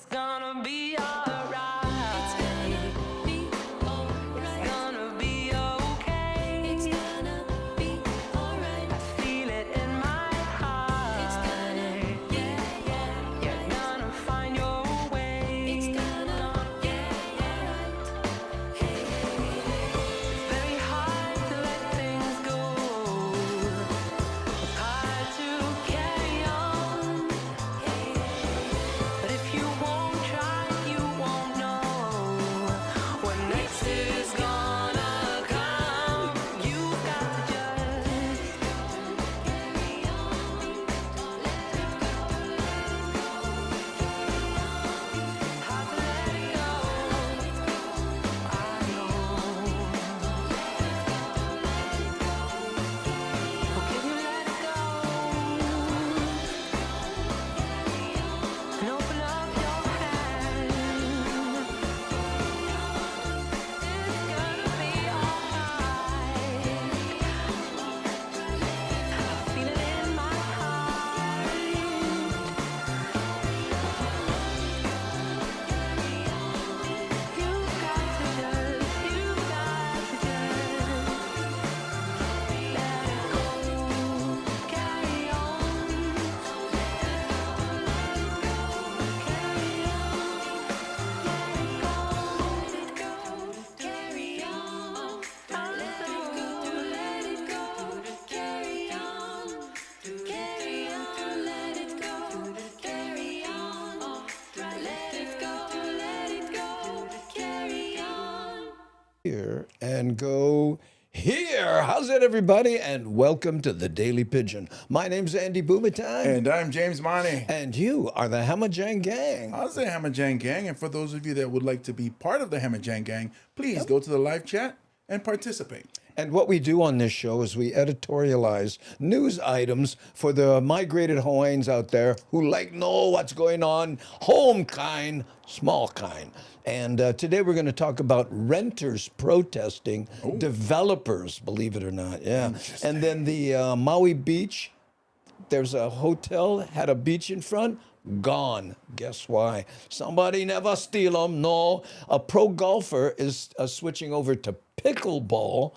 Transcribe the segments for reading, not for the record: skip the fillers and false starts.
gonna be alright. It's gonna be alright. It's gonna be okay. It's gonna be alright. I feel it in my heart. It's gonna, yeah. You're gonna find your way. It's gonna, alright. Hey, it's very hard to let things go. It's hard to carry on. But if you won't try, you won't know what next is gonna come. You've got to just carry on. Don't let it go, hard to let it go. I know. Oh, can you let it go? And open up your hand. It's gonna be alright. I feel it in my heart. You've got to just let it go. Carry on. Carry on, let it go, let it go, carry on, carry on, let it go, carry on, let it go, let it go, carry on. Here and go here. How's it, everybody? And welcome to the Daily Pidgin. My name's Andy Boomertime. And I'm James Money. And you are the Hamajang Gang. How's the Hamajang Gang? And for those of you that would like to be part of the Hamajang Gang, please go to the live chat and participate. And what we do on this show is we editorialize news items for the migrated Hawaiians out there who know what's going on, home kind, small kind. And today we're going to talk about renters protesting, developers, believe it or not. Yeah. And then the Maui beach, there's a hotel, had a beach in front, gone. Guess why? Somebody never steal them. No. A pro golfer is switching over to pickleball.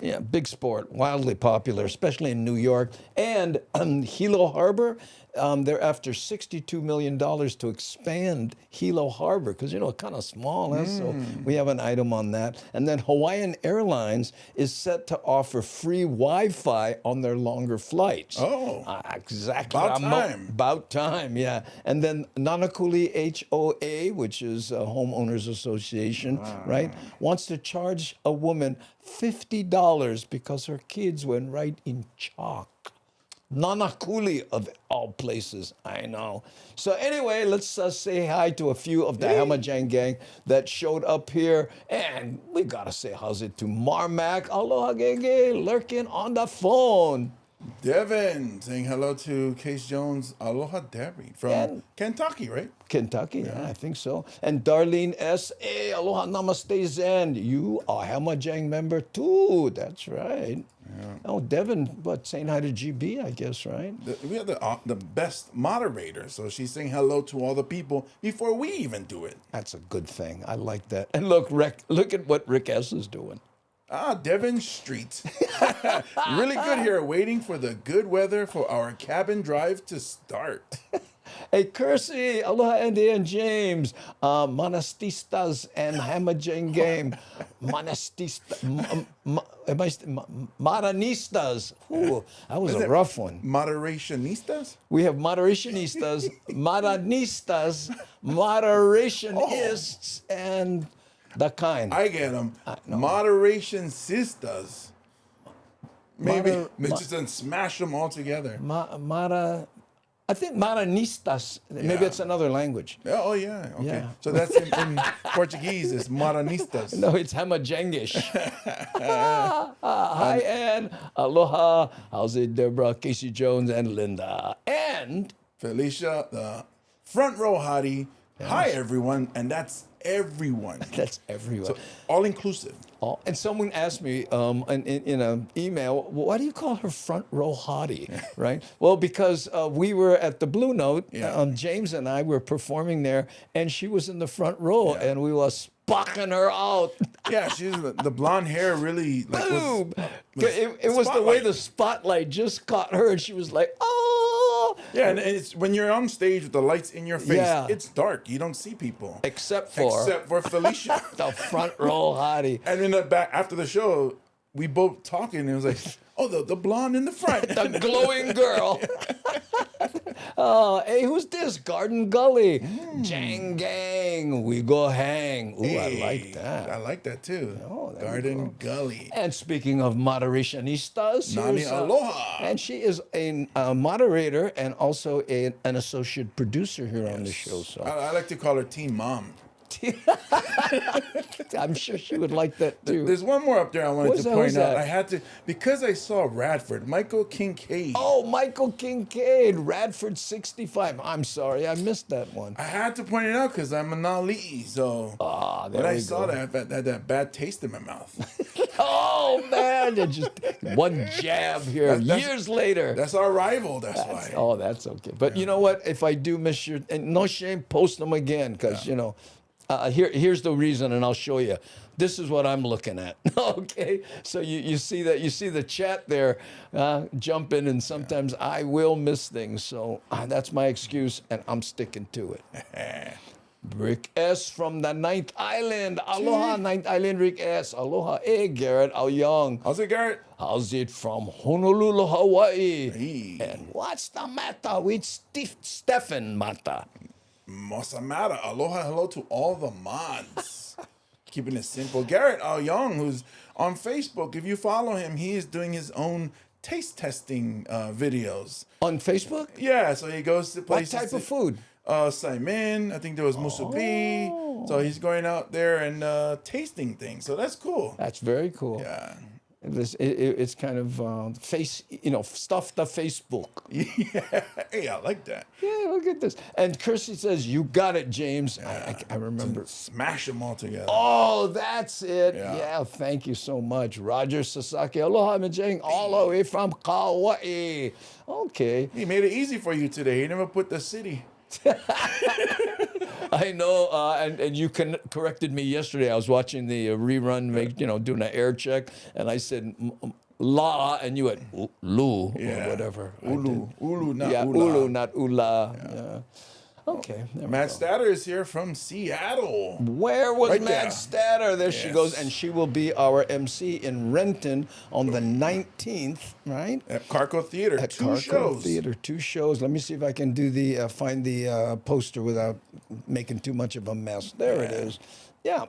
Yeah, big sport, wildly popular, especially in New York. And Hilo Harbor, they're after $62 million to expand Hilo Harbor because, kind of small. So we have an item on that. And then Hawaiian Airlines is set to offer free Wi-Fi on their longer flights. Oh. Exactly. About time. About time, yeah. And then Nanakuli HOA, which is a homeowners association, right, wants to charge a woman $50 because her kids went right in chalk. Nanakuli of all places, I know. So anyway, let's say hi to a few of the Hamajang Gang that showed up here. And we got to say how's it to Marmac, aloha genge, lurking on the phone. Devin saying hello to Case Jones. Aloha Debbie from And- Kentucky, right? Kentucky, yeah, I think so. And Darlene S. Hey, aloha, namaste, Zen. You are Hamajang member too. That's right. Yeah. Oh, Devin, saying hi to GB, I guess, right? We have the best moderator, so she's saying hello to all the people before we even do it. That's a good thing. I like that. And look, look at what Rick S. is doing. Devon Street. Really good here, waiting for the good weather for our cabin drive to start. Hey, Kersey, aloha, Andy and James, Monastistas and Hamajang Game, Maranistas. Ooh, that was a rough one. Moderationistas? We have moderationistas, moderationists, and the kind. I get them. no. Moderation sisters. Maybe Moder- just smash them all together. I think Maranistas, maybe it's another language. Oh, yeah. Okay. Yeah. So that's in Portuguese, it's Maranistas. No, it's Hamajangish. Hi, Ann. Aloha. How's it, Deborah, Casey Jones, and Linda. And Felicia, the front row hottie, Hi, everyone. And that's everyone. That's everyone. So all inclusive. And someone asked me in an email, well, why do you call her front row hottie, right? Well, because we were at the Blue Note, James and I were performing there, and she was in the front row, and we were spocking her out. Yeah, she's the blonde hair really like Boom! It was the way the spotlight just caught her, and she was like, oh! Yeah, and it's when you're on stage with the lights in your face, Yeah. it's dark. You don't see people. Except for Felicia. the front row hottie. And in the back, after the show, we both talking, and it was like, oh, the blonde in the front. The glowing girl. Hey, who's this? Garden Gully. Jang gang, we go hang. Ooh, I like that. I like that too. Oh, there we Garden Gully. And speaking of moderationistas, Nani here's, aloha. and she is a moderator and also an associate producer here on the show. So I like to call her Teen Mom. I'm sure she would like that too. There's one more up there I wanted Who's to that? point Who's out. that? I had to, because I saw Radford, Michael Kincaid. Oh, Michael Kincaid, Radford 65. I'm sorry, I missed that one. I had to point it out because I'm a Nali'i, so There when I we saw go. that, I had that bad taste in my mouth. Oh man, it just one jab here. That's- Years later. That's our rival, that's why. Oh, that's okay. But you know what? If I do miss your, and no shame, post them again because you know. Here's the reason, and I'll show you. This is what I'm looking at. Okay, so you see that, you see the chat there jumping, and sometimes I will miss things. So that's my excuse, and I'm sticking to it. Rick S. from the Ninth Island. Aloha, Ninth Island, Rick S. Aloha. Hey, Garrett, how young? How's it, Garrett? How's it from Honolulu, Hawaii? Hey. And what's the matter with Stephen Mata? Mosamata. Aloha, hello to all the mods. Keeping it simple. Garrett Young, who's on Facebook, if you follow him, he is doing his own taste testing videos. On Facebook? Yeah, so he goes to What places. type of food? Saimin, I think there was musubi. So he's going out there and tasting things. So that's cool. That's very cool. Yeah. It's kind of stuff the Facebook. Yeah. Hey, I like that. Yeah, look at this. And Kirsty says, you got it, James. I remember. Smash them all together. Oh, that's it. Yeah. Yeah, thank you so much. Roger Sasaki. Aloha, Mijang, all the way from Kauai. Okay. He made it easy for you today. He never put the city. I know, and you corrected me yesterday. I was watching the rerun, doing an air check, and I said la, and you went lu or whatever. Ulu, not Yeah, ula. ulu, not ula. Yeah. Okay. there we Matt go. Statter is here from Seattle. Where was Right Matt there. Statter? There she goes, Yes. and she will be our MC in Renton on the 19th, right? At Carco Theater. At Two Carco shows. Theater, 2 shows. Let me see if I can do find the poster without making too much of a mess. There it is. Yeah.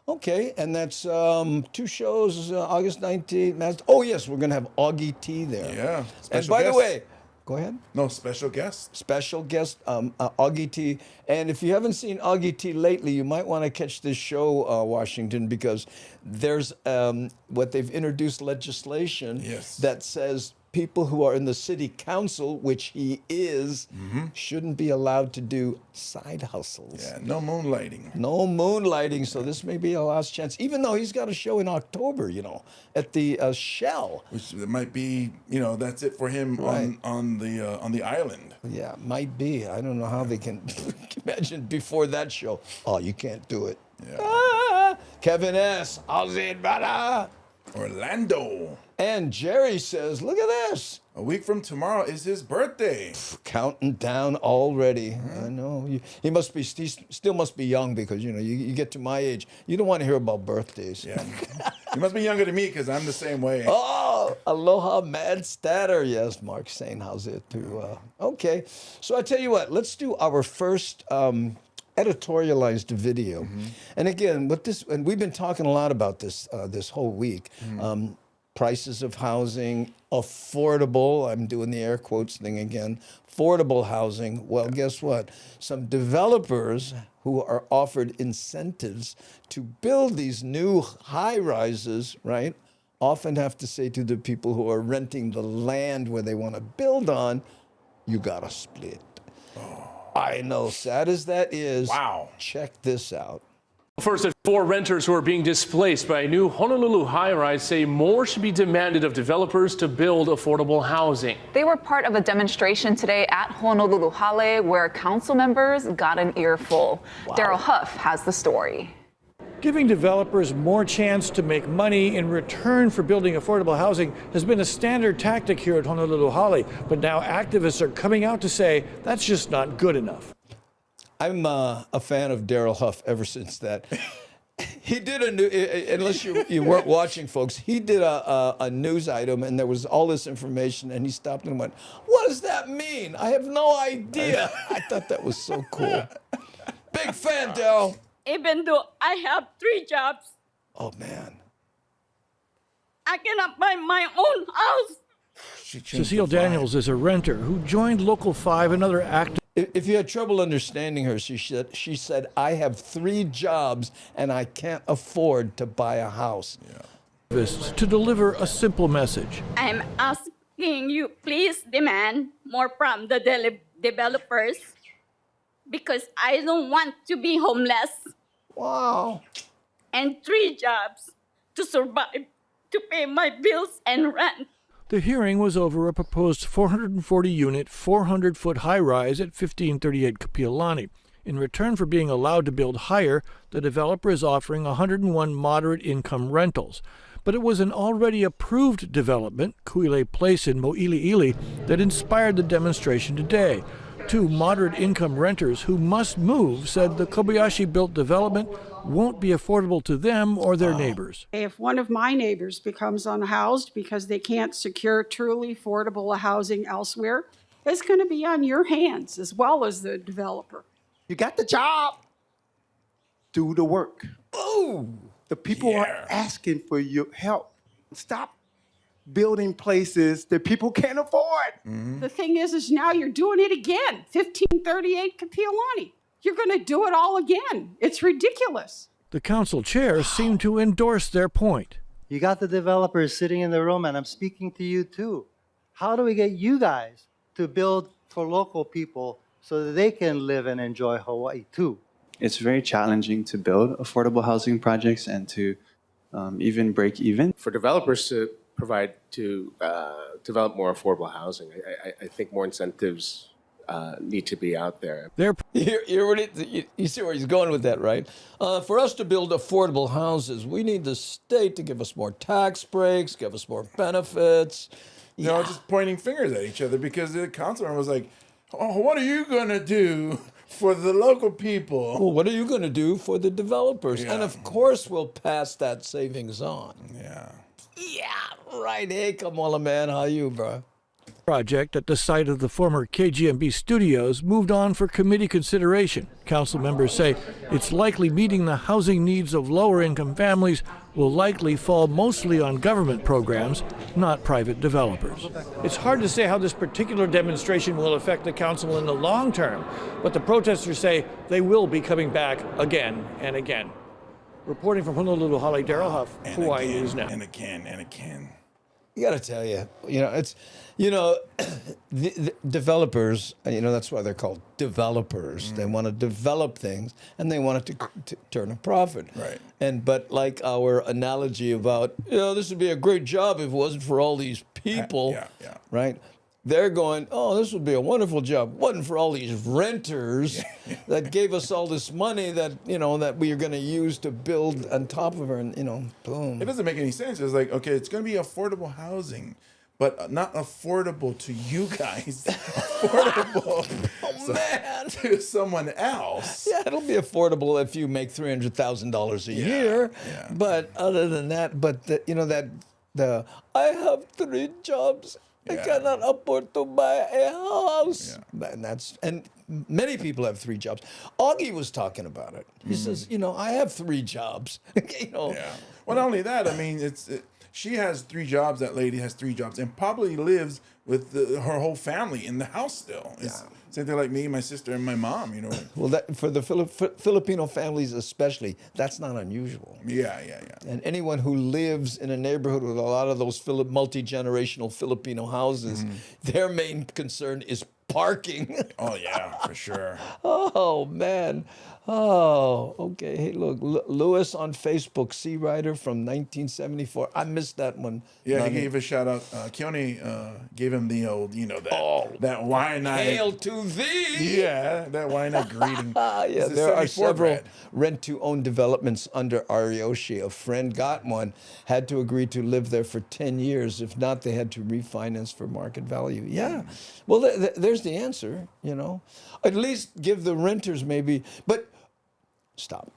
Okay, and that's 2 shows, August 19th. Oh, yes, we're going to have Augie T there. Yeah. And Special by the guest. way, go ahead. No, special guest. Special guest, Augie T. And if you haven't seen Augie T lately, you might want to catch this show, Washington, because there's what they've introduced legislation Yes. that says people who are in the city council, which he is, shouldn't be allowed to do side hustles. Yeah, no moonlighting. No moonlighting, so this may be a last chance. Even though he's got a show in October, at the Shell. Which it might be, that's it for him Right. on the island. Yeah, might be. I don't know how they can imagine before that show. Oh, you can't do it. Yeah. Ah, Kevin S. How's it, brother? Orlando. And Jerry says, look at this. A week from tomorrow is his birthday. Counting down already. I know. He must be, he still must be young because, you get to my age, you don't want to hear about birthdays. Yeah. He must be younger than me because I'm the same way. Oh, aloha, Mad Statter. Yes, Mark saying, how's it too? Okay, so I tell you what, let's do our first editorialized video. And again, and we've been talking a lot about this this whole week. Prices of housing, affordable, I'm doing the air quotes thing again, affordable housing. Well, guess what? Some developers who are offered incentives to build these new high rises, right, often have to say to the people who are renting the land where they want to build on, you got to split. I know, sad as that is. Wow. Check this out. First, 4 renters who are being displaced by a new Honolulu high-rise say more should be demanded of developers to build affordable housing. They were part of a demonstration today at Honolulu Hale where council members got an earful. Daryl Huff has the story. Giving developers more chance to make money in return for building affordable housing has been a standard tactic here at Honolulu Hale, but now activists are coming out to say that's just not good enough. I'm a fan of Daryl Huff ever since that. He did a new, unless you weren't watching, folks, he did a news item and there was all this information and he stopped and went, "What does that mean? I have no idea." I thought that was so cool. Big fan, Daryl. Even though I have 3 jobs, Oh, man. I cannot buy my own house. Cecile Daniels is a renter who joined Local 5 and other activists If you had trouble understanding her, she said, "I have 3 jobs and I can't afford to buy a house." to deliver a simple message. I'm asking you, please demand more from the developers because I don't want to be homeless. Wow. And 3 jobs to survive, to pay my bills and rent. The hearing was over a proposed 440-unit, 400-foot high-rise at 1538 Kapiolani. In return for being allowed to build higher, the developer is offering 101 moderate-income rentals. But it was an already approved development, Kuile Place in Mo'iliili, that inspired the demonstration today. 2 moderate-income renters who must move said the Kobayashi-built development won't be affordable to them or their neighbors. If one of my neighbors becomes unhoused because they can't secure truly affordable housing elsewhere, it's going to be on your hands as well as the developer. You got the job. Do the work. Oh. The people are asking for your help. Stop building places that people can't afford. The thing is now you're doing it again. 1538 Kapiolani. You're going to do it all again. It's ridiculous. The council chair seemed to endorse their point. You got the developers sitting in the room, and I'm speaking to you too. How do we get you guys to build for local people so that they can live and enjoy Hawaii too? It's very challenging to build affordable housing projects and to even break even. For developers to provide to develop more affordable housing, I think more incentives need to be out there. You see where he's going with that, right? For us to build affordable houses, we need the state to give us more tax breaks, give us more benefits. You know, just pointing fingers at each other because the councilman was like, "Oh, what are you going to do for the local people?" Well, what are you going to do for the developers? Yeah. And of course, we'll pass that savings on. Yeah. Yeah, right. Hey, Kamala, man, how you, bro? Project at the site of the former KGMB studios moved on for committee consideration. Council members say it's likely meeting the housing needs of lower-income families will likely fall mostly on government programs, not private developers. It's hard to say how this particular demonstration will affect the council in the long term, but the protesters say they will be coming back again and again. Reporting from Honolulu Hale, Daryl Huff, Hawaii News Now. And again. You got to tell you, the developers, that's why they're called developers. They want to develop things and they want it to turn a profit. Right. But like our analogy about, this would be a great job if it wasn't for all these people, Yeah. right? They're going, oh, this would be a wonderful job. Wasn't for all these renters that gave us all this money that, that we are going to use to build on top of her, and, boom. It doesn't make any sense. It's like, okay, it's going to be affordable housing, but not affordable to you guys. Affordable to someone else. Yeah, it'll be affordable if you make $300,000 a year. Yeah. But other than that, I have 3 jobs. I cannot afford to buy a house. Yeah. And many people have 3 jobs. Augie was talking about it. He says, I have 3 jobs. Yeah. Well, not only that, I mean, she has 3 jobs. That lady has 3 jobs and probably lives with her whole family in the house still. It's same thing like me, my sister, and my mom. Well, that for the Filipino families especially, that's not unusual. Yeah. And anyone who lives in a neighborhood with a lot of those multi-generational Filipino houses, their main concern is parking. Oh yeah, for sure. Oh, man. Oh, okay. Hey, look, Lewis on Facebook, Sea Rider from 1974. I missed that one. Yeah, he Nani. gave a shout out. Keone gave him the old, that wine night. Hail to thee. Yeah, that wine night greeting. Yeah, It's a there are 74 several bread. rent-to-own developments under Ariyoshi. A friend got one, had to agree to live there for 10 years. If not, they had to refinance for market value. Yeah. Well, there's the answer, At least give the renters maybe, but stop.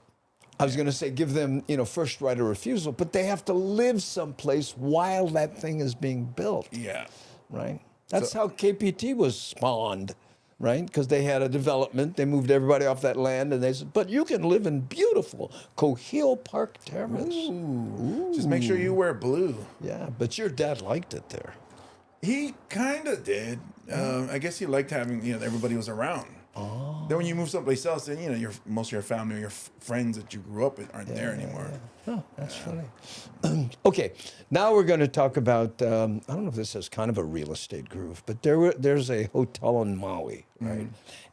I was going to say give them, first right of refusal, but they have to live someplace while that thing is being built. Yeah. Right? That's how KPT was spawned, right? Because they had a development. They moved everybody off that land, and they said, but you can live in beautiful Cohill Park Terrace. Ooh. Just make sure you wear blue. Yeah, but your dad liked it there. He kind of did. I guess he liked having, everybody was around. Oh. Then when you move someplace else, then, most of your family or your friends that you grew up with aren't there anymore. Oh, that's funny. Okay, now we're going to talk about, I don't know if this is kind of a real estate groove, but there's a hotel in Maui, right?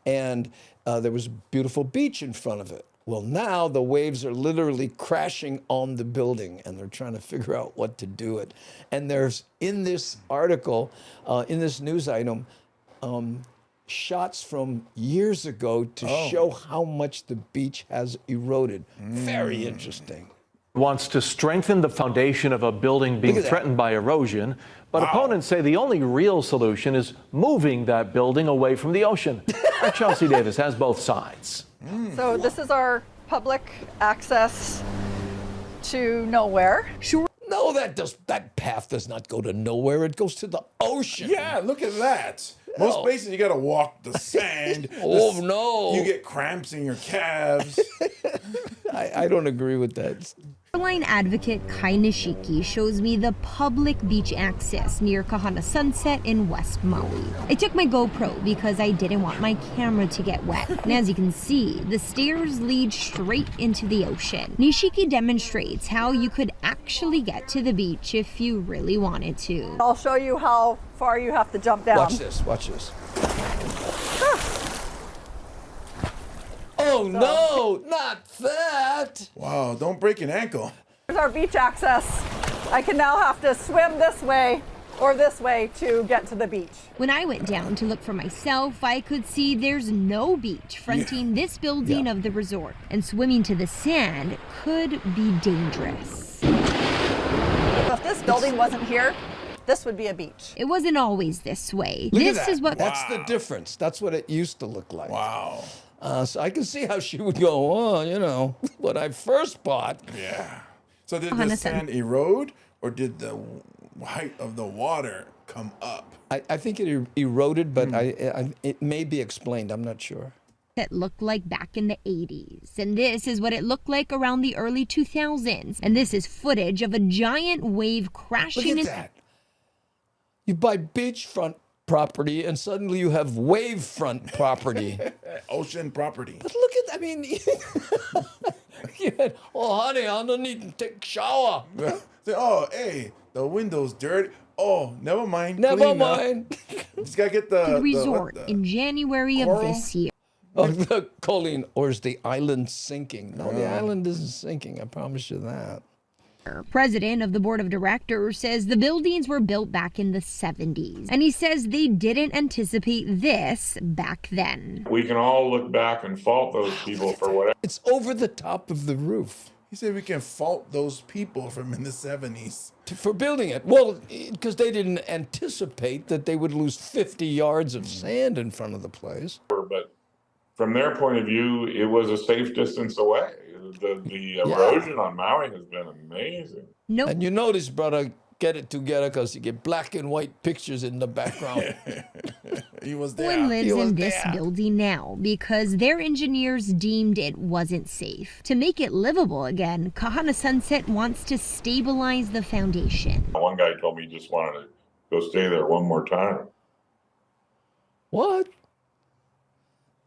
And there was a beautiful beach in front of it. Well, now the waves are literally crashing on the building, and they're trying to figure out what to do it. And there's, in this article, in this news item, shots from years ago to show how much the beach has eroded. Very interesting. Wants to strengthen the foundation of a building being threatened by erosion, but opponents say the only real solution is moving that building away from the ocean. Our Chelsea Davis has both sides. So this is our public access to nowhere. Sure. No, that path does not go to nowhere. It goes to the ocean. Yeah, look at that. Most places you got to walk the sand. Oh, no. You get cramps in your calves. I don't agree with that. Shoreline advocate Kai Nishiki shows me the public beach access near Kahana Sunset in West Maui. I took my GoPro because I didn't want my camera to get wet. And as you can see, the stairs lead straight into the ocean. Nishiki demonstrates how you could actually get to the beach if you really wanted to. I'll show you how far you have to jump down. Watch this, watch this. Oh, no, not that. Wow, don't break an ankle. Here's our beach access. I can now have to swim this way or this way to get to the beach. When I went down to look for myself, I could see there's no beach fronting this building of the resort, and swimming to the sand could be dangerous. If this building wasn't here, this would be a beach. It wasn't always this way. Look This at that. is what That's the difference. That's what it used to look like. Wow. So I can see how she would go, when I first bought. Yeah. So did the sand erode, or did the height of the water come up? I think it eroded, but it may be explained. I'm not sure. it looked like back in the 80s. And this is what it looked like around the early 2000s. And this is footage of a giant wave crashing. Look at that. You buy beachfront property and suddenly you have wavefront property. Ocean property. But look at, I mean, oh, honey, I don't need to take a shower. Oh, hey, the window's dirty. Oh, never mind. Never Clean up. mind. Just gotta get The resort in January of this year. Oh, Colleen, or is the island sinking? No, the island isn't sinking. I promise you that. President of the board of directors says the buildings were built back in the 70s. And he says they didn't anticipate this back then. We can all look back and fault those people for whatever. It's over the top of the roof. He said we can fault those people from in the 70s. For building it. Well, because they didn't anticipate that they would lose 50 yards of sand in front of the place. But from their point of view, it was a safe distance away. The erosion on Maui has been amazing. Nope. And you notice, brother, get it together because you get black and white pictures in the background. He was there. Owen lives in this building now because their engineers deemed it wasn't safe. To make it livable again, Kahana Sunset wants to stabilize the foundation. One guy told me he just wanted to go stay there one more time. What?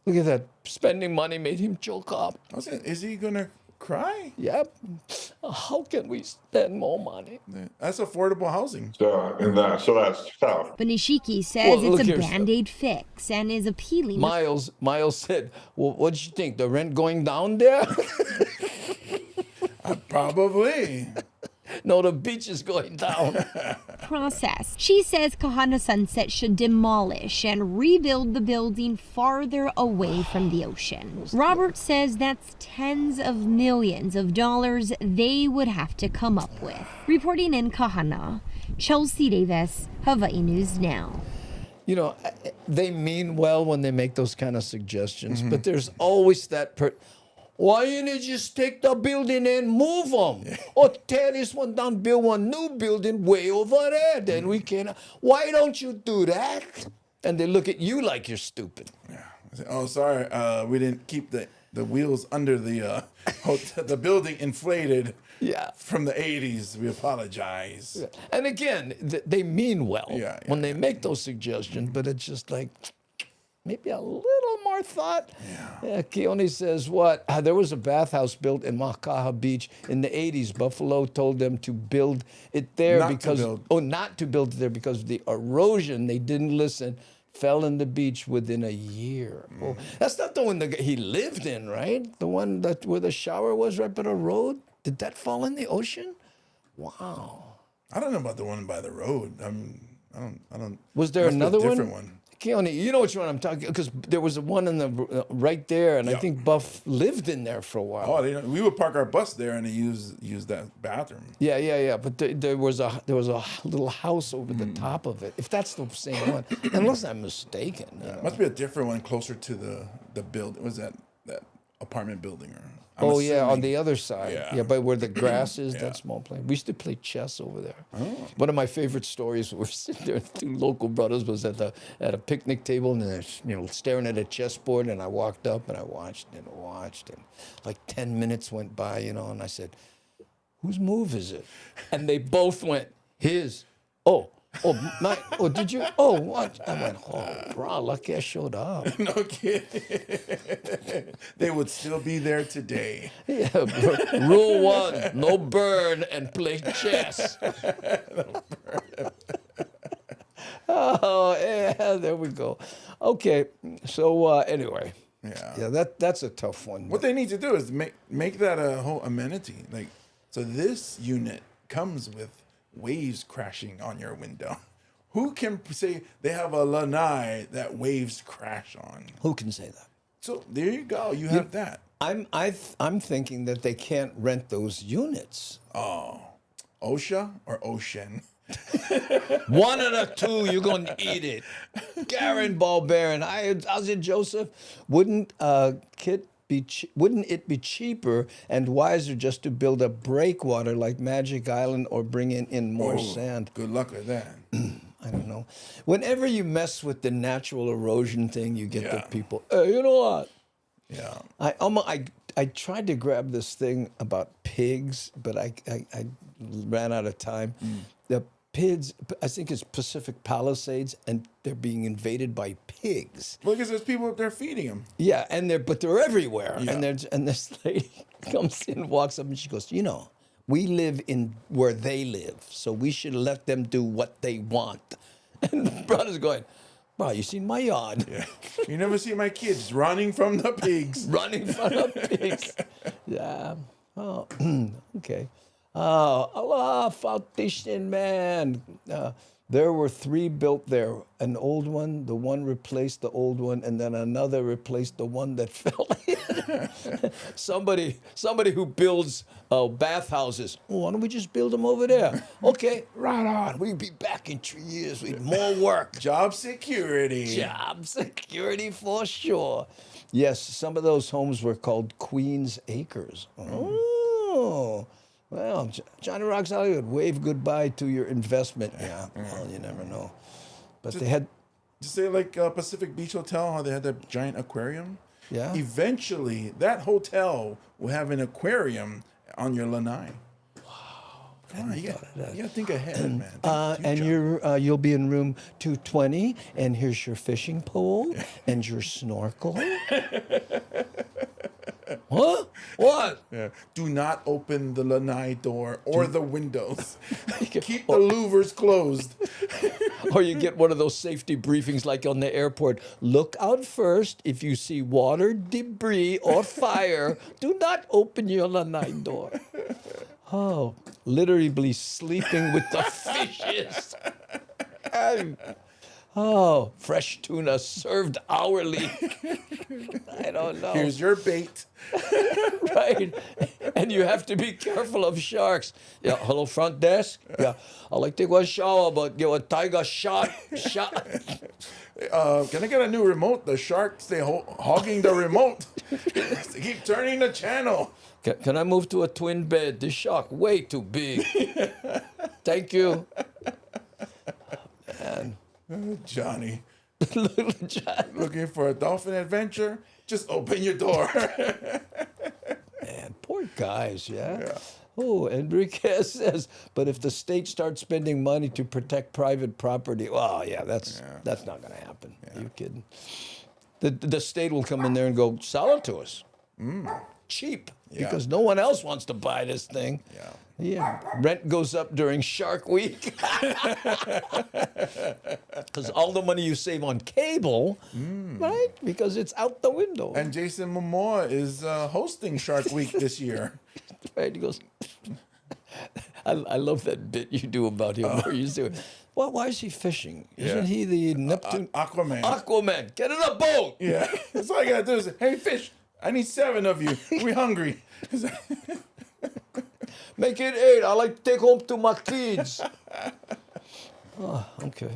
Look at that. Spending money made him choke up. Is he going to cry? Yep. How can we spend more money? That's affordable housing. So that's tough. But Nishiki says Well, look it's a here, Band-Aid fix and is appealing. Miles said, well, what did you think? The rent going down there? Probably. No, the beach is going down. Process. She says Kahana Sunset should demolish and rebuild the building farther away from the ocean. Robert says that's tens of millions of dollars they would have to come up with. Reporting in Kahana, Chelsea Davis, Hawaii News Now. You know, they mean well when they make those kind of suggestions, but there's always that why didn't you just take the building and move them? Or tear this one down, build one new building way over there. Then we can. Why don't you do that? And they look at you like you're stupid. Yeah. I say, oh, sorry. We didn't keep the wheels under the the building inflated. Yeah. From the 80s. We apologize. Yeah. And again, they mean well when they make those suggestions, but it's just like maybe a little more thought. Yeah. Keone says what? There was a bathhouse built in Makaha Beach in the 80s. Buffalo told them to build it there not to build it there because of the erosion. They didn't listen. Fell in the beach within a year. Oh, that's not the one that he lived in, right? The one where the shower was right by the road. Did that fall in the ocean? Wow. I don't know about the one by the road. I don't. Was there another one? Different one. Keone, you know which one I'm talking, because there was one in the right there, and I think Buff lived in there for a while. Oh, we would park our bus there and use that bathroom. Yeah. But there was a little house over the top of it. If that's the same one, unless I'm mistaken. It must be a different one closer to the building. Was that apartment building or? On the other side. Yeah, but where the grass is, that small place. We used to play chess over there. Oh. One of my favorite stories, we were sitting there, two local brothers was at a picnic table, and they're staring at a chessboard, and I walked up and I watched, and like 10 minutes went by, and I said, whose move is it? And they both went, his. Did you? Oh, what? I went, bro, lucky I showed up. No kidding. They would still be there today. Yeah, rule 1, no burn and play chess. Oh, yeah, there we go. Okay, so anyway. Yeah, that's a tough one. What they need to do is make that a whole amenity. So this unit comes with waves crashing on your window. Who can say they have a lanai that waves crash on? Who can say that? So there you go. You have that. I'm thinking that they can't rent those units. Oh, OSHA or Ocean? One of the two, you're going to eat it. Garen Balbaron, Ozzy Joseph, wouldn't it be cheaper and wiser just to build a breakwater like Magic Island or bring in more sand? Good luck with that. I don't know. Whenever you mess with the natural erosion thing, you get the people, hey, you know what? Yeah. I tried to grab this thing about pigs, but I ran out of time. The pigs, I think it's Pacific Palisades, and they're being invaded by pigs. Well, because there's people up there feeding them. Yeah, but they're everywhere. Yeah. And this lady comes in, walks up, and she goes, we live in where they live, so we should let them do what they want. And the brother's going, bro, you seen my yard? Yeah. You never see my kids running from the pigs. Running from the pigs. Yeah. Oh, okay. Aloha, Foundation Man. There were 3 built there. An old one, the one replaced the old one, and then another replaced the one that fell in. somebody who builds bathhouses. Why don't we just build them over there? Okay, right on. We'll be back in 3 years with more work. Job security. Job security for sure. Yes, some of those homes were called Queen's Acres. Oh. Well, Johnny Rocks Hollywood, wave goodbye to your investment. Yeah, well, you never know. But they had... Just say like Pacific Beach Hotel, how they had that giant aquarium? Yeah. Eventually, that hotel will have an aquarium on your lanai. Wow. You gotta think ahead, man. And you'll be in room 220, and here's your fishing pole and your snorkel. Huh? What? Yeah. Do not open the lanai door or the windows. Keep the louvers closed. Or you get one of those safety briefings like on the airport. Look out first. If you see water, debris, or fire, do not open your lanai door. Oh, literally sleeping with the fishes. Oh, fresh tuna served hourly. I don't know. Here's your bait. Right. And you have to be careful of sharks. Yeah, hello, front desk. Yeah, I'd like to take one shower, but get a tiger shot. Can I get a new remote? The sharks, they hogging the remote. They keep turning the channel. Can I move to a twin bed? This shark way too big. Thank you. Man. Johnny. Little Johnny. Looking for a dolphin adventure? Just open your door. Man, poor guys, yeah? Oh, Enriquez says, but if the state starts spending money to protect private property, well, yeah, that's not going to happen. Are you kidding? The state will come in there and go, sell it to us. Cheap, because no one else wants to buy this thing. Yeah, rent goes up during Shark Week. Because all the money you save on cable, right? Because it's out the window. And Jason Momoa is hosting Shark Week this year. Right, he goes, I love that bit you do about him where you do it. Well, why is he fishing? Isn't he the Neptune? Aquaman. Aquaman, get in a boat. Yeah, that's all you gotta do is, hey, fish, I need 7 of you. We hungry. Make it 8. I like to take home to my kids. Oh, okay.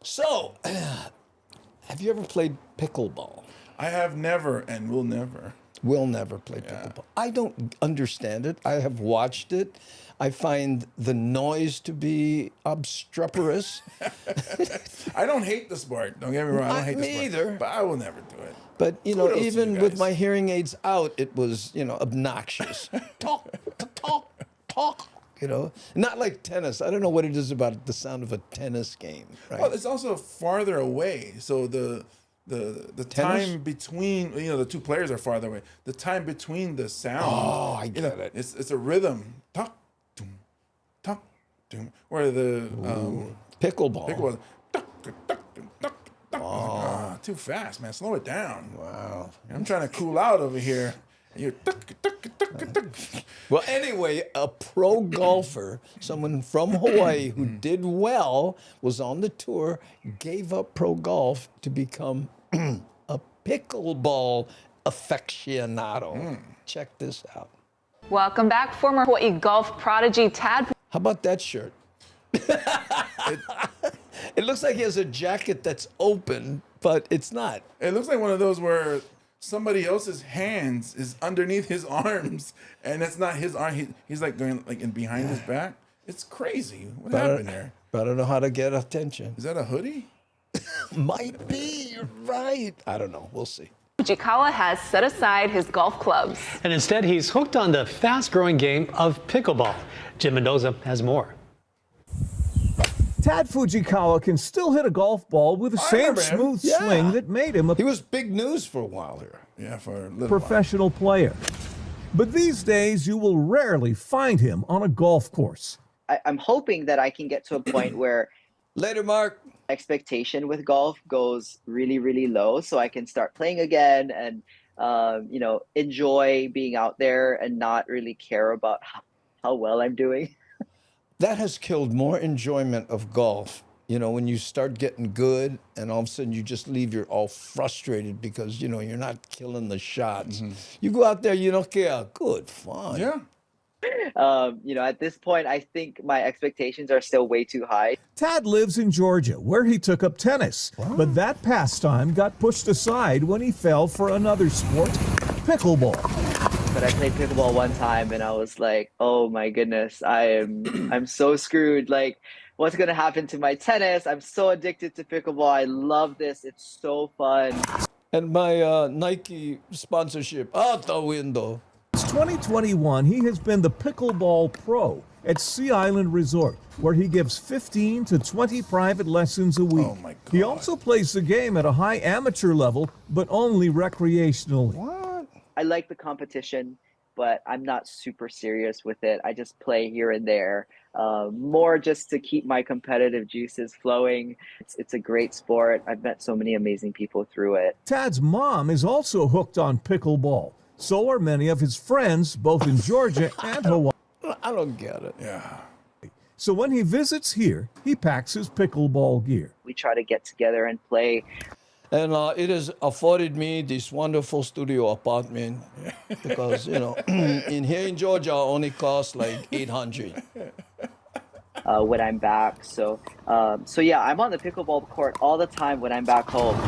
So, have you ever played pickleball? I have never and will never. Will never play pickleball. I don't understand it. I have watched it. I find the noise to be obstreperous. I don't hate the sport. Don't get me wrong. I don't hate the sport. Me either. But I will never do it. But, you know, Kudos to even you with guys. my hearing aids out, it was, you know, obnoxious. Talk. You know, not like tennis. I don't know what it is about the sound of a tennis game. Right? Well, it's also farther away. So the time between, you know, the two players are farther away. The time between the sound. Oh, I get it. It's a rhythm. Talk, doom, talk, doom. Where the pickleball. Pickleball. Too fast, man. Slow it down. Wow. I'm trying to cool out over here. You're Well, anyway, a pro golfer, someone from Hawaii who did well, was on the tour, gave up pro golf to become a pickleball aficionado. Check this out. Welcome back, former Hawaii golf prodigy Tad. How about that shirt? It looks like he has a jacket that's open, but it's not. It looks like one of those where somebody else's hands is underneath his arms, and it's not his arm. He's like going like in behind his back. It's crazy. What happened there? But I don't know how to get attention. Is that a hoodie? Might be. You're right. I don't know. We'll see. Fujikawa has set aside his golf clubs. And instead, he's hooked on the fast-growing game of pickleball. Jim Mendoza has more. Tad Fujikawa can still hit a golf ball with the same smooth swing that made him a He was big news for a while here. Yeah, for a little professional player. But these days, you will rarely find him on a golf course. I'm hoping that I can get to a point where later, Mark, expectation with golf goes really, really low, so I can start playing again and you know, enjoy being out there and not really care about how well I'm doing. That has killed more enjoyment of golf. You know, when you start getting good and all of a sudden you just leave, you're all frustrated because, you know, you're not killing the shots. You go out there, you don't care. Good fun. Yeah. You know, at this point, I think my expectations are still way too high. Tad lives in Georgia, where he took up tennis. But that pastime got pushed aside when he fell for another sport, pickleball. But I played pickleball one time and I was like, oh my goodness, I'm so screwed. Like, what's gonna happen to my tennis? I'm so addicted to pickleball. I love this. It's so fun. And my Nike sponsorship out the window. Since 2021, he has been the pickleball pro at Sea Island Resort, where he gives 15 to 20 private lessons a week. Oh my He also plays the game at a high amateur level, but only recreationally. What? I like the competition, but I'm not super serious with it. I just play here and there, more just to keep my competitive juices flowing. It's a great sport. I've met so many amazing people through it. Tad's mom is also hooked on pickleball. So are many of his friends, both in Georgia and Hawaii. I don't get it. Yeah. So when he visits here, he packs his pickleball gear. We try to get together and play. And it has afforded me this wonderful studio apartment because, in here in Georgia, only costs like $800. When I'm back. So yeah, I'm on the pickleball court all the time when I'm back home.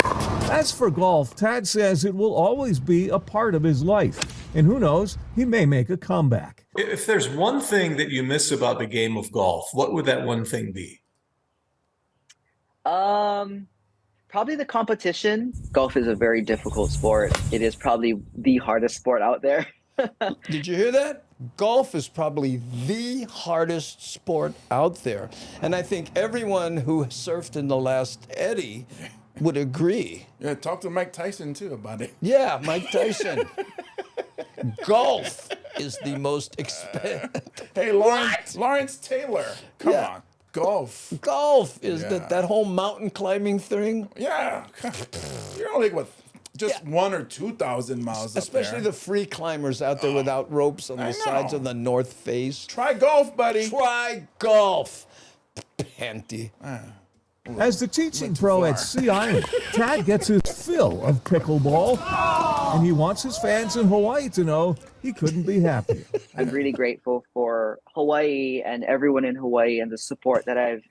As for golf, Tad says it will always be a part of his life. And who knows, he may make a comeback. If there's one thing that you miss about the game of golf, what would that one thing be? Probably the competition. Golf is a very difficult sport. It is probably the hardest sport out there. Did you hear that? Golf is probably the hardest sport out there. And I think everyone who surfed in the last eddy would agree. Yeah, talk to Mike Tyson too about it. Yeah, Mike Tyson. Golf is the most expensive. Hey, Lawrence Taylor, come on. Golf. Golf is that whole mountain climbing thing. Yeah. You're only just 1,000 or 2,000 miles Especially up there. the free climbers out there without ropes on the sides of the North Face. Try golf, buddy. Try golf. Panty. As the teaching pro at Sea Island, Tad gets his fill of pickleball, and he wants his fans in Hawaii to know he couldn't be happier. I'm really grateful for Hawaii and everyone in Hawaii and the support that I've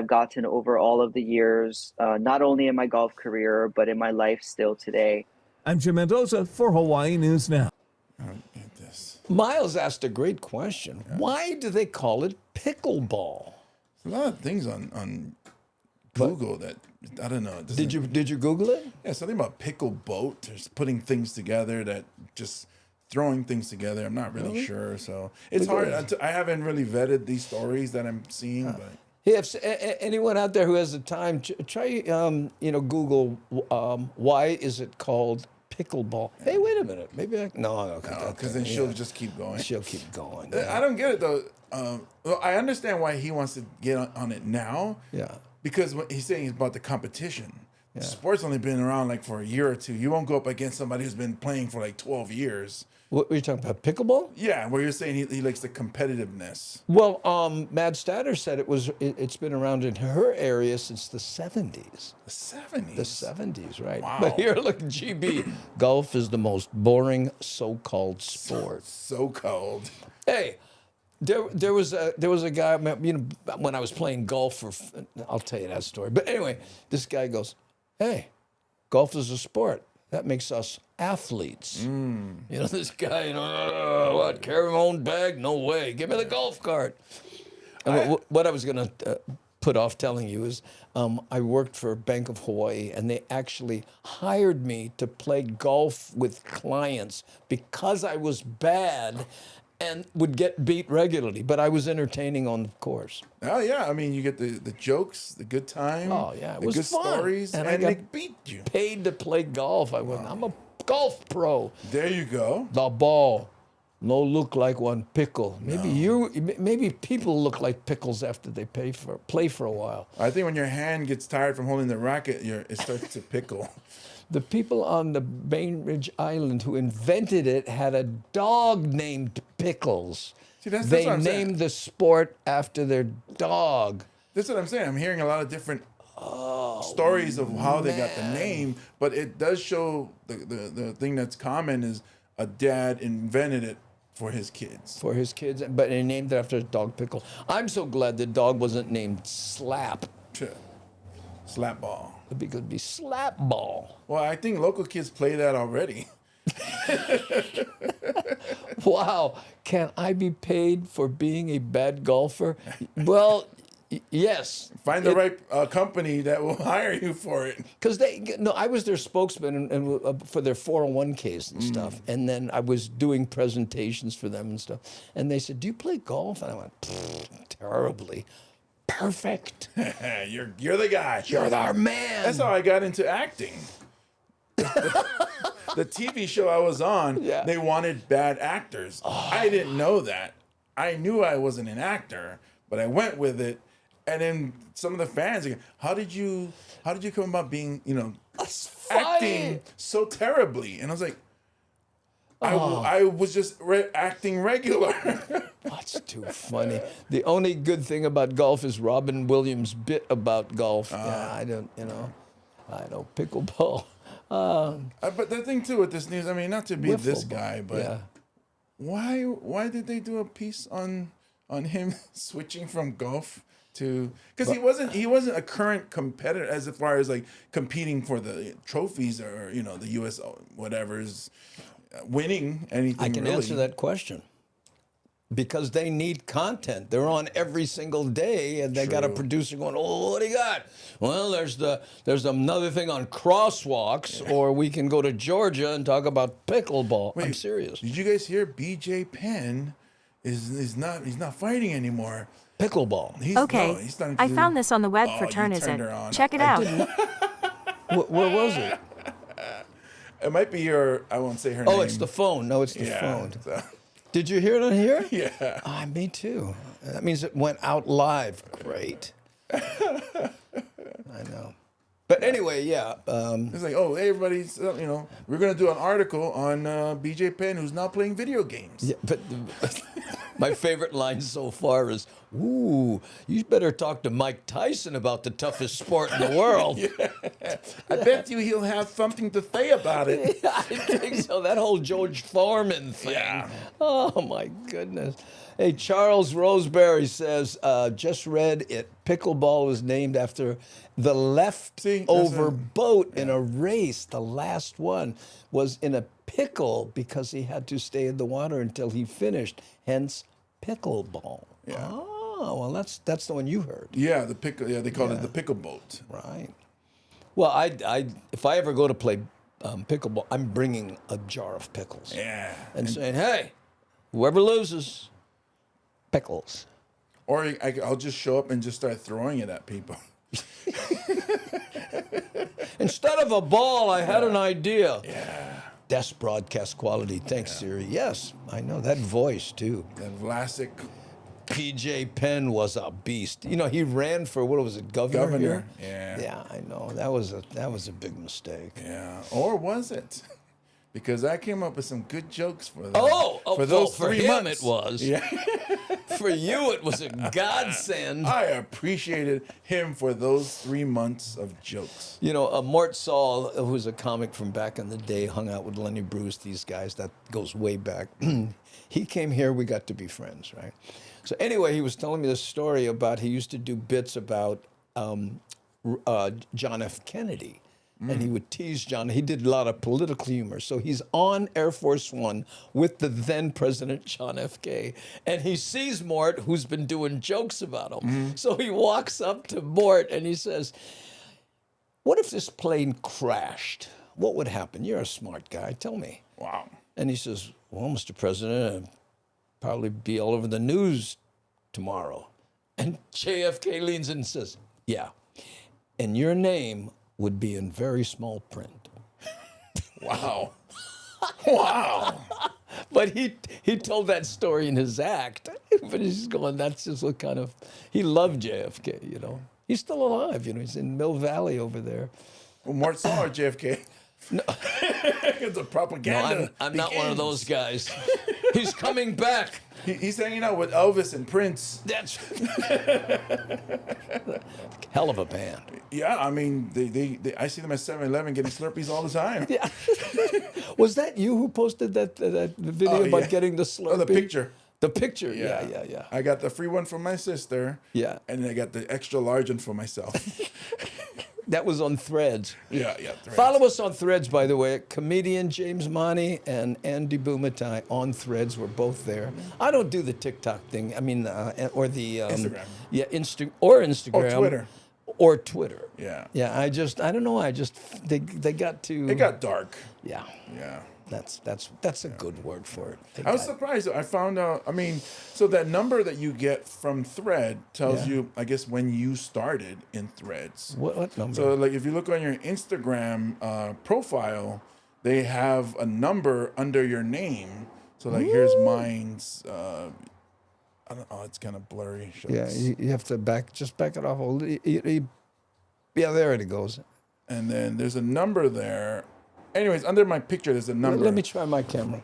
gotten over all of the years, not only in my golf career, but in my life still today. I'm Jim Mendoza for Hawaii News Now. Miles asked a great question. Why do they call it pickleball? A lot of things on Google that I don't know. Did you Google it? Yeah, something about pickle boat. Just putting things together, that just throwing things together. I'm not really sure, so it's hard. I haven't really vetted these stories that I'm seeing, but. Hey, if anyone out there who has the time, try Google why is it called pickleball? Hey, wait a minute. Maybe no, because then she'll just keep going. She'll keep going. I don't get it though. Well, I understand why he wants to get on it now. Yeah. Because what he's saying is about the competition. Yeah. Sport's only been around like for a year or two. You won't go up against somebody who's been playing for like 12 years. What are you talking about? Pickleball? Yeah, where you're saying he likes the competitiveness. Well, Mad Statter said it's been around in her area since the 70s. The 70s? The 70s, right. Wow. But here, look, GB, golf is the most boring so-called sport. So-called. Hey, there was a guy, when I was playing golf I'll tell you that story. But anyway, this guy goes, hey, golf is a sport. That makes us athletes. This guy, what, carry my own bag? No way. Give me the golf cart. And what I was going to put off telling you is I worked for Bank of Hawaii, and they actually hired me to play golf with clients because I was bad and would get beat regularly, but I was entertaining on the course. Oh yeah, I mean you get the jokes, the good time. Oh yeah, it the was good fun. stories, and they beat you. Paid to play golf. I'm a golf pro. There you go. The ball, no look like one pickle. Maybe people look like pickles after they play for a while. I think when your hand gets tired from holding the racket, it starts to pickle. The people on the Bainbridge Island who invented it had a dog named Pickles. See, that's they what I'm named saying. the sport after their dog. That's what I'm saying. I'm hearing a lot of different stories of how they got the name, but it does show the thing that's common is a dad invented it for his kids. For his kids, but he named it after his dog Pickle. I'm so glad the dog wasn't named Slap. Slap ball. It could be slap ball. Well, I think local kids play that already. Wow. Can I be paid for being a bad golfer? Well, yes. Find the right company that will hire you for it. Because I was their spokesman and for their 401ks and stuff. And then I was doing presentations for them and stuff. And they said, do you play golf? And I went, terribly. Perfect. You're the guy. You're our man. That's how I got into acting. the TV show I was on, they wanted bad actors. I didn't know that. I knew I wasn't an actor, but I went with it. And then some of the fans, like, how did you come about being, acting so terribly? And I was like, I was just acting regular. That's too funny. The only good thing about golf is Robin Williams' bit about golf. I know pickleball. But the thing too with this news, I mean, not to be this guy, but why did they do a piece on him switching from golf to, because he wasn't a current competitor as far as like competing for the trophies or the U.S. whatever's winning anything. I can really answer that question. Because they need content. They're on every single day, and they got a producer going, "Oh, what do you got?" Well, there's another thing on crosswalks, or we can go to Georgia and talk about pickleball. I'm serious. Did you guys hear BJ Penn is not fighting anymore? Pickleball. I found this on the web for Turnitin. Check it out. Where was it? It might be I won't say her name. Oh, it's the phone. No, it's the phone. So. Did you hear it on here? Yeah. Me too. That means it went out live. Great. I know. But anyway, it's like, oh, hey, everybody's, we're going to do an article on BJ Penn, who's now playing video games. Yeah, but my favorite line so far is, "Ooh, you better talk to Mike Tyson about the toughest sport in the world." I bet you he'll have something to say about it. I think so. That whole George Foreman thing. Yeah. Oh, my goodness. Hey, Charles Roseberry says, just read it. Pickleball was named after the leftover boat in a race. The last one was in a pickle because he had to stay in the water until he finished. Hence, pickleball. Yeah. Oh, well, that's the one you heard. Yeah, they call it the pickle boat. Right. Well, if I ever go to play pickleball, I'm bringing a jar of pickles. Yeah. And saying, hey, whoever loses, pickles. Or I'll just show up and just start throwing it at people. Instead of a ball, I had an idea. Yeah. That's broadcast quality. Thanks, Siri. Yes, I know. That voice, too. That Vlasic. PJ Penn was a beast. He ran for, what was it, governor here? Yeah. Yeah, I know. That was a big mistake. Yeah. Or was it? Because I came up with some good jokes for them. For those for 3 him months. it was. Yeah. For you, it was a godsend. I appreciated him for those 3 months of jokes. Mort Saul, who's a comic from back in the day, hung out with Lenny Bruce, these guys, that goes way back. He came here, we got to be friends, right? So anyway, he was telling me this story about he used to do bits about John F. Kennedy. And he would tease John. He did a lot of political humor. So he's on Air Force One with the then President John F. K. And he sees Mort, who's been doing jokes about him. So he walks up to Mort and he says, "What if this plane crashed? What would happen? You're a smart guy. Tell me." Wow. And he says, "Well, Mr. President, it'd probably be all over the news tomorrow." And JFK leans in and says, "Yeah. And your name would be in very small print." Wow. Wow. But he told that story in his act. But he's going, that's just what kind of, he loved JFK, He's still alive, he's in Mill Valley over there. Well, Mort Saul or JFK? No. It's a propaganda. No, I'm not one of those guys. He's coming back. He's hanging out with Elvis and Prince. That's hell of a band. Yeah, I mean, I see them at 7-Eleven getting Slurpees all the time. Yeah. Was that you who posted that video about getting the Slurpee? Oh, the picture. The picture, yeah. I got the free one for my sister. Yeah. And then I got the extra large one for myself. That was on Threads. Yeah. Threads. Follow us on Threads, by the way. Comedian James Money and Andy Bumatai on Threads. We're both there. I don't do the TikTok thing. I mean, or the Instagram. Yeah, Instagram. Or Twitter. Or Twitter. Yeah. Yeah. I don't know. They got to. It got dark. Yeah. Yeah. That's a good word for it. I was surprised. I found out. I mean, so that number that you get from Thread tells you, I guess, when you started in Threads. What number? So, like, if you look on your Instagram profile, they have a number under your name. So like, here's mine's. I don't. Oh, it's kind of blurry. Yeah, you have to back it off. Yeah, there it goes. And then there's a number there. Anyways, under my picture, there's a number. Let me try my camera.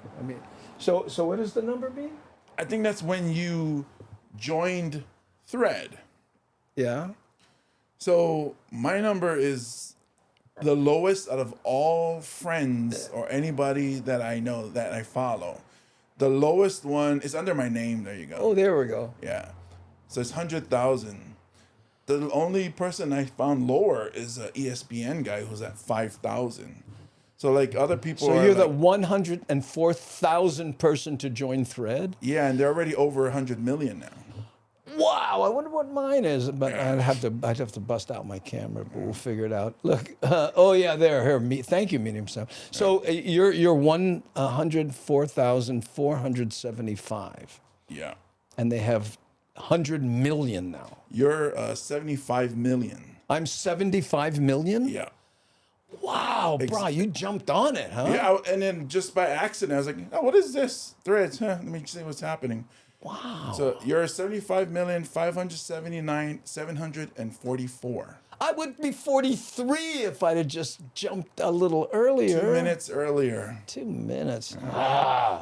So what does the number mean? I think that's when you joined Thread. Yeah. So my number is the lowest out of all friends or anybody that I know that I follow. The lowest one is under my name. There you go. Oh, there we go. Yeah. So it's 100,000. The only person I found lower is an ESPN guy who's at 5,000. So like other people. So are you're like, the 104,000 person to join Thread? Yeah, and they're already over 100 million now. Wow, I wonder what mine is, but I'd have to bust out my camera, but we'll figure it out. Look, oh yeah, there, here. Thank you, Medium Sound. So you're 104,475. Yeah. And they have 100 million now. You're 75 million. I'm 75 million? Yeah. Wow, bro, you jumped on it, huh? Yeah, and then just by accident, I was like, oh, what is this? Threads, huh? Let me see what's happening. Wow. So you're 75,579,744. I would be 43 if I'd have just jumped a little earlier. 2 minutes earlier. 2 minutes.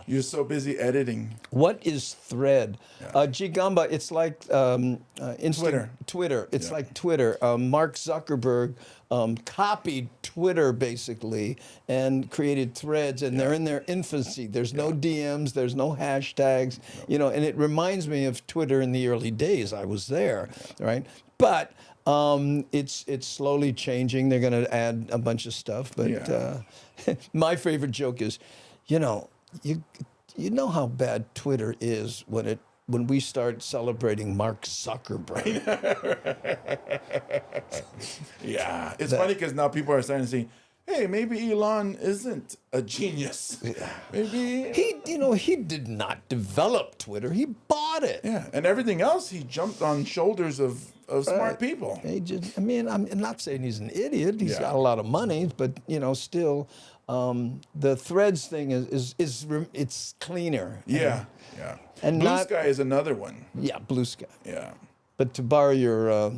You're so busy editing. What is Thread? Gigamba, it's like Twitter. It's like Twitter. Mark Zuckerberg copied Twitter basically and created Threads, and they're in their infancy. There's no DMs, there's no hashtags, and it reminds me of Twitter in the early days. I was there, right? But it's slowly changing. They're going to add a bunch of stuff, but my favorite joke is, you know how bad Twitter is when we start celebrating Mark Zuckerberg. Yeah, it's funny because now people are starting to say, hey, maybe Elon isn't a genius. Maybe he did not develop Twitter. He bought it. Yeah, and everything else he jumped on shoulders of smart people. I'm not saying he's an idiot. He's got a lot of money, but still, the Threads thing is it's cleaner. Yeah. And Blue Sky is another one. Yeah, Blue Sky. Yeah. But to borrow your,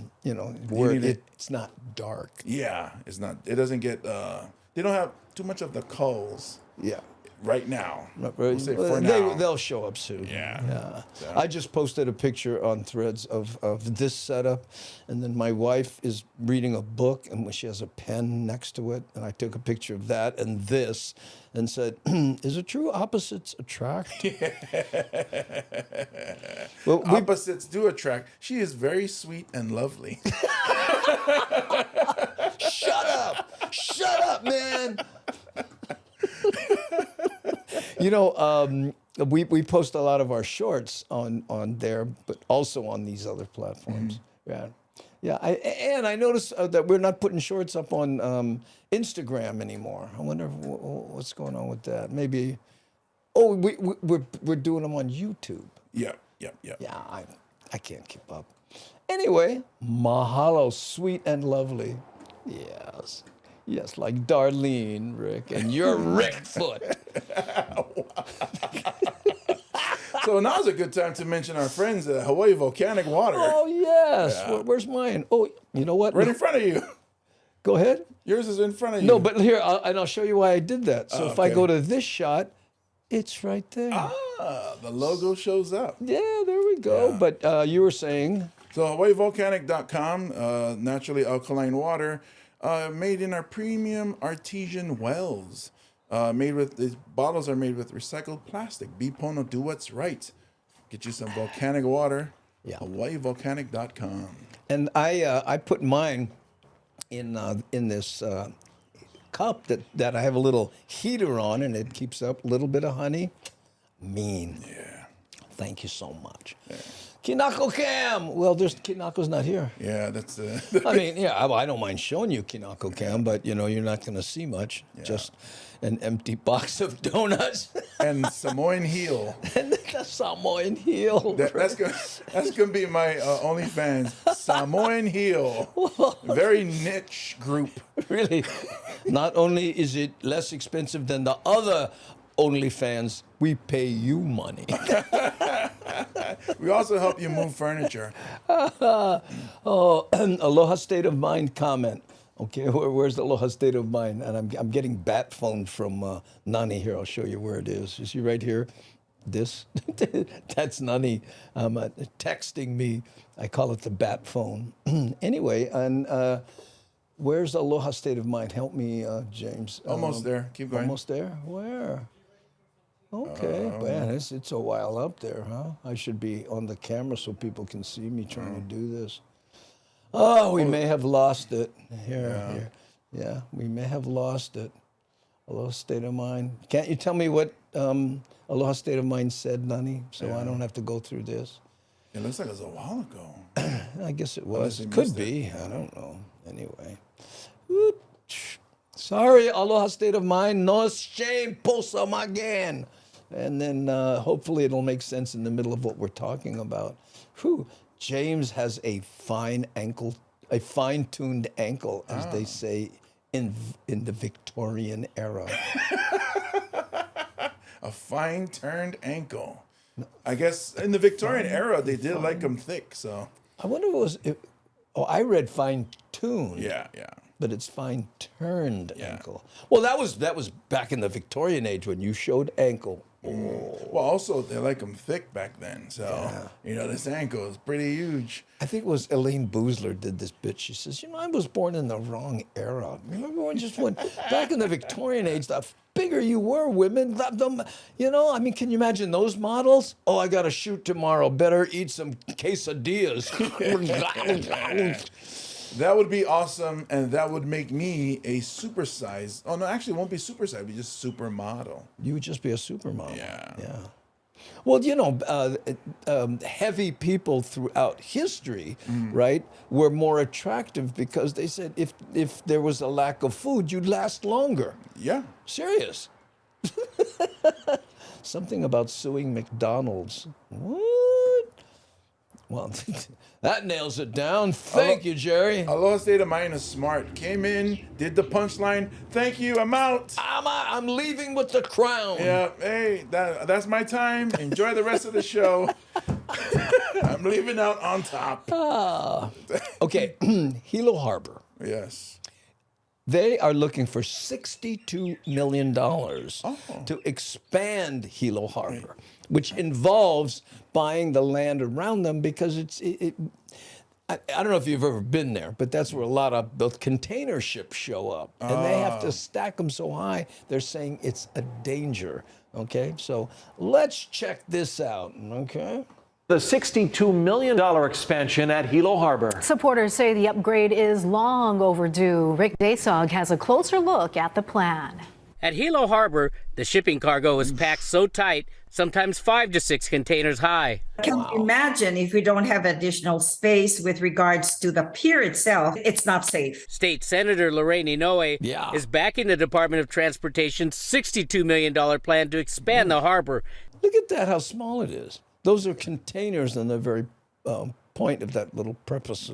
word, it's not dark. Yeah, it's not. It doesn't get. They don't have too much of the culls. Yeah. Right now. We'll say for now. They'll show up soon. Yeah. So. I just posted a picture on Threads of this setup, and then my wife is reading a book, and she has a pen next to it, and I took a picture of that and this, and said, "Is it true opposites attract?" Well, opposites do attract. She is very sweet and lovely. Shut up, man. We post a lot of our shorts on there, but also on these other platforms. Yeah. I noticed that we're not putting shorts up on Instagram anymore. I wonder what's going on with that. Maybe. Oh, we're doing them on YouTube. Yeah. Yeah, I can't keep up. Anyway, mahalo, sweet and lovely. Yes, like Darlene, Rick, and you're Rick Foot. So now's a good time to mention our friends at Hawaii Volcanic Water. Oh, yes. Yeah. Where's mine? Oh, you know what? Right in front of you. Go ahead. Yours is in front of you. No, but here, and I'll show you why I did that. So if I go to this shot, it's right there. The logo shows up. Yeah, there we go. Yeah. But you were saying? So HawaiiVolcanic.com, naturally alkaline water, made in our premium artesian wells. These bottles are made with recycled plastic. Bipono, do what's right. Get you some volcanic water. Yeah. HawaiiVolcanic.com. And I put mine in this cup that I have a little heater on, and it keeps up a little bit of honey. Yeah. Thank you so much. Yeah. Kinako Cam. Well, Kinako's not here. Yeah, that's. I don't mind showing you Kinako Cam, but you're not going to see much. Yeah. Just an empty box of donuts and Samoan heel. And the The Samoan heel. That's gonna be my OnlyFans. Samoan heel. Very niche group. Really. Not only is it less expensive than the other OnlyFans, we pay you money. We also help you move furniture. Aloha State of Mind comment. Okay, where's the Aloha State of Mind? And I'm getting bat phone from Nani here. I'll show you where it is. You see right here? This? That's Nani texting me. I call it the bat phone. Anyway, and where's Aloha State of Mind? Help me, James. Almost there. Keep going. Almost there? Where? Okay, man, it's a while up there, huh? I should be on the camera so people can see me trying to do this. Oh, we may have lost it. Here. Yeah, we may have lost it. Aloha State of Mind. Can't you tell me what Aloha State of Mind said, Nani, so I don't have to go through this? It looks like it was a while ago. I guess it was. It could be. I don't know. Anyway. Sorry, Aloha State of Mind. No shame, posam again. And then hopefully it'll make sense in the middle of what we're talking about. Whew. James has a fine ankle, a fine-tuned ankle, as they say in the Victorian era. A fine-turned ankle. I guess in the Victorian era, they did like them thick, so. I wonder if it was, I read fine-tuned. Yeah. But it's fine-turned ankle. Well, that was back in the Victorian age when you showed ankle. Oh. Well, also, they like them thick back then. So, this ankle is pretty huge. I think it was Elaine Boozler did this bit. She says, I was born in the wrong era. Remember when back in the Victorian age, the bigger you were, women, can you imagine those models? Oh, I got to shoot tomorrow. Better eat some quesadillas. That would be awesome, and that would make me a supersize. Oh, no, actually, it won't be supersize. It'd be just supermodel. You would just be a supermodel. Yeah. Well, heavy people throughout history, right, were more attractive because they said if there was a lack of food, you'd last longer. Yeah. Serious. Something about suing McDonald's. What? Well, that nails it down. Thank you, Jerry. Aloha State of Mind is smart. Came in, did the punchline. Thank you, I'm out. I'm leaving with the crown. Yeah, hey, that's my time. Enjoy the rest of the show. I'm leaving out on top. Okay, Hilo Harbor. Yes. They are looking for $62 million to expand Hilo Harbor, which involves buying the land around them because I don't know if you've ever been there, but that's where a lot of those container ships show up. And they have to stack them so high, they're saying it's a danger. Okay, so let's check this out, okay? The $62 million expansion at Hilo Harbor. Supporters say the upgrade is long overdue. Rick Daysog has a closer look at the plan. At Hilo Harbor, the shipping cargo is packed so tight, sometimes 5 to 6 containers high. Can you imagine if we don't have additional space with regards to the pier itself, it's not safe. State Senator Lorraine Inoue is backing the Department of Transportation's $62 million plan to expand the harbor. Look at that, how small it is. Those are containers on the very point of that little precipice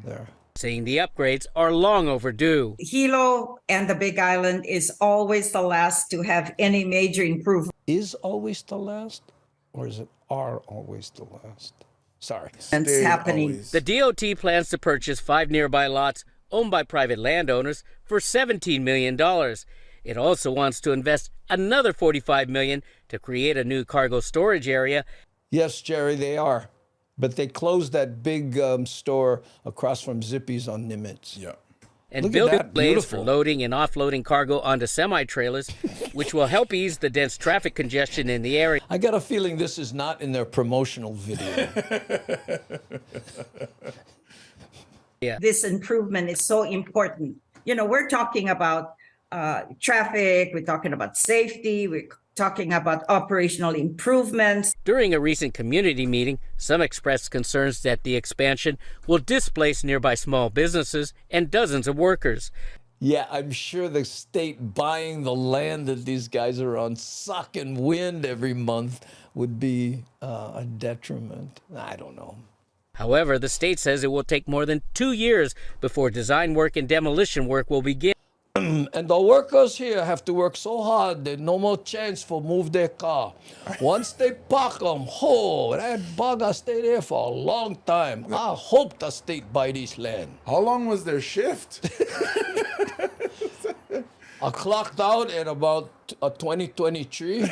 there. Saying the upgrades are long overdue. Hilo and the Big Island is always the last to have any major improvement. Is always the last? Or is it are always the last? Sorry. It's happening. The DOT plans to purchase 5 nearby lots owned by private landowners for $17 million. It also wants to invest another $45 million to create a new cargo storage area. Yes, Jerry, they are. But they closed that big store across from Zippy's on Nimitz. Yeah. And build lanes for loading and offloading cargo onto semi-trailers, which will help ease the dense traffic congestion in the area. I got a feeling this is not in their promotional video. This improvement is so important. We're talking about traffic, we're talking about safety, we're talking about operational improvements. During a recent community meeting, some expressed concerns that the expansion will displace nearby small businesses and dozens of workers. Yeah, I'm sure the state buying the land that these guys are on, sucking wind every month, would be a detriment. I don't know. However, the state says it will take more than 2 years before design work and demolition work will begin. And the workers here have to work so hard, there's no more chance for move their car. Once they park them, that bugger stay there for a long time. I hope the state buy this land. How long was their shift? I clocked out at about 2023.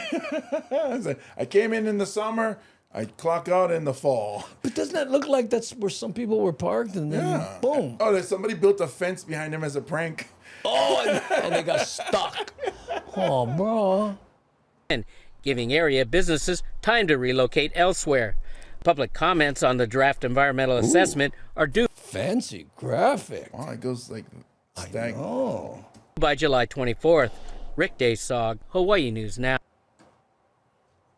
I came in the summer. I clock out in the fall. But doesn't that look like that's where some people were parked and then boom? Oh, there's somebody built a fence behind them as a prank. Oh, and they got stuck. Oh, bro. And giving area businesses time to relocate elsewhere. Public comments on the draft environmental assessment are due. Fancy graphic. Oh, it goes like stagnant. Oh. By July 24th. Rick Daysog, Hawaii News Now.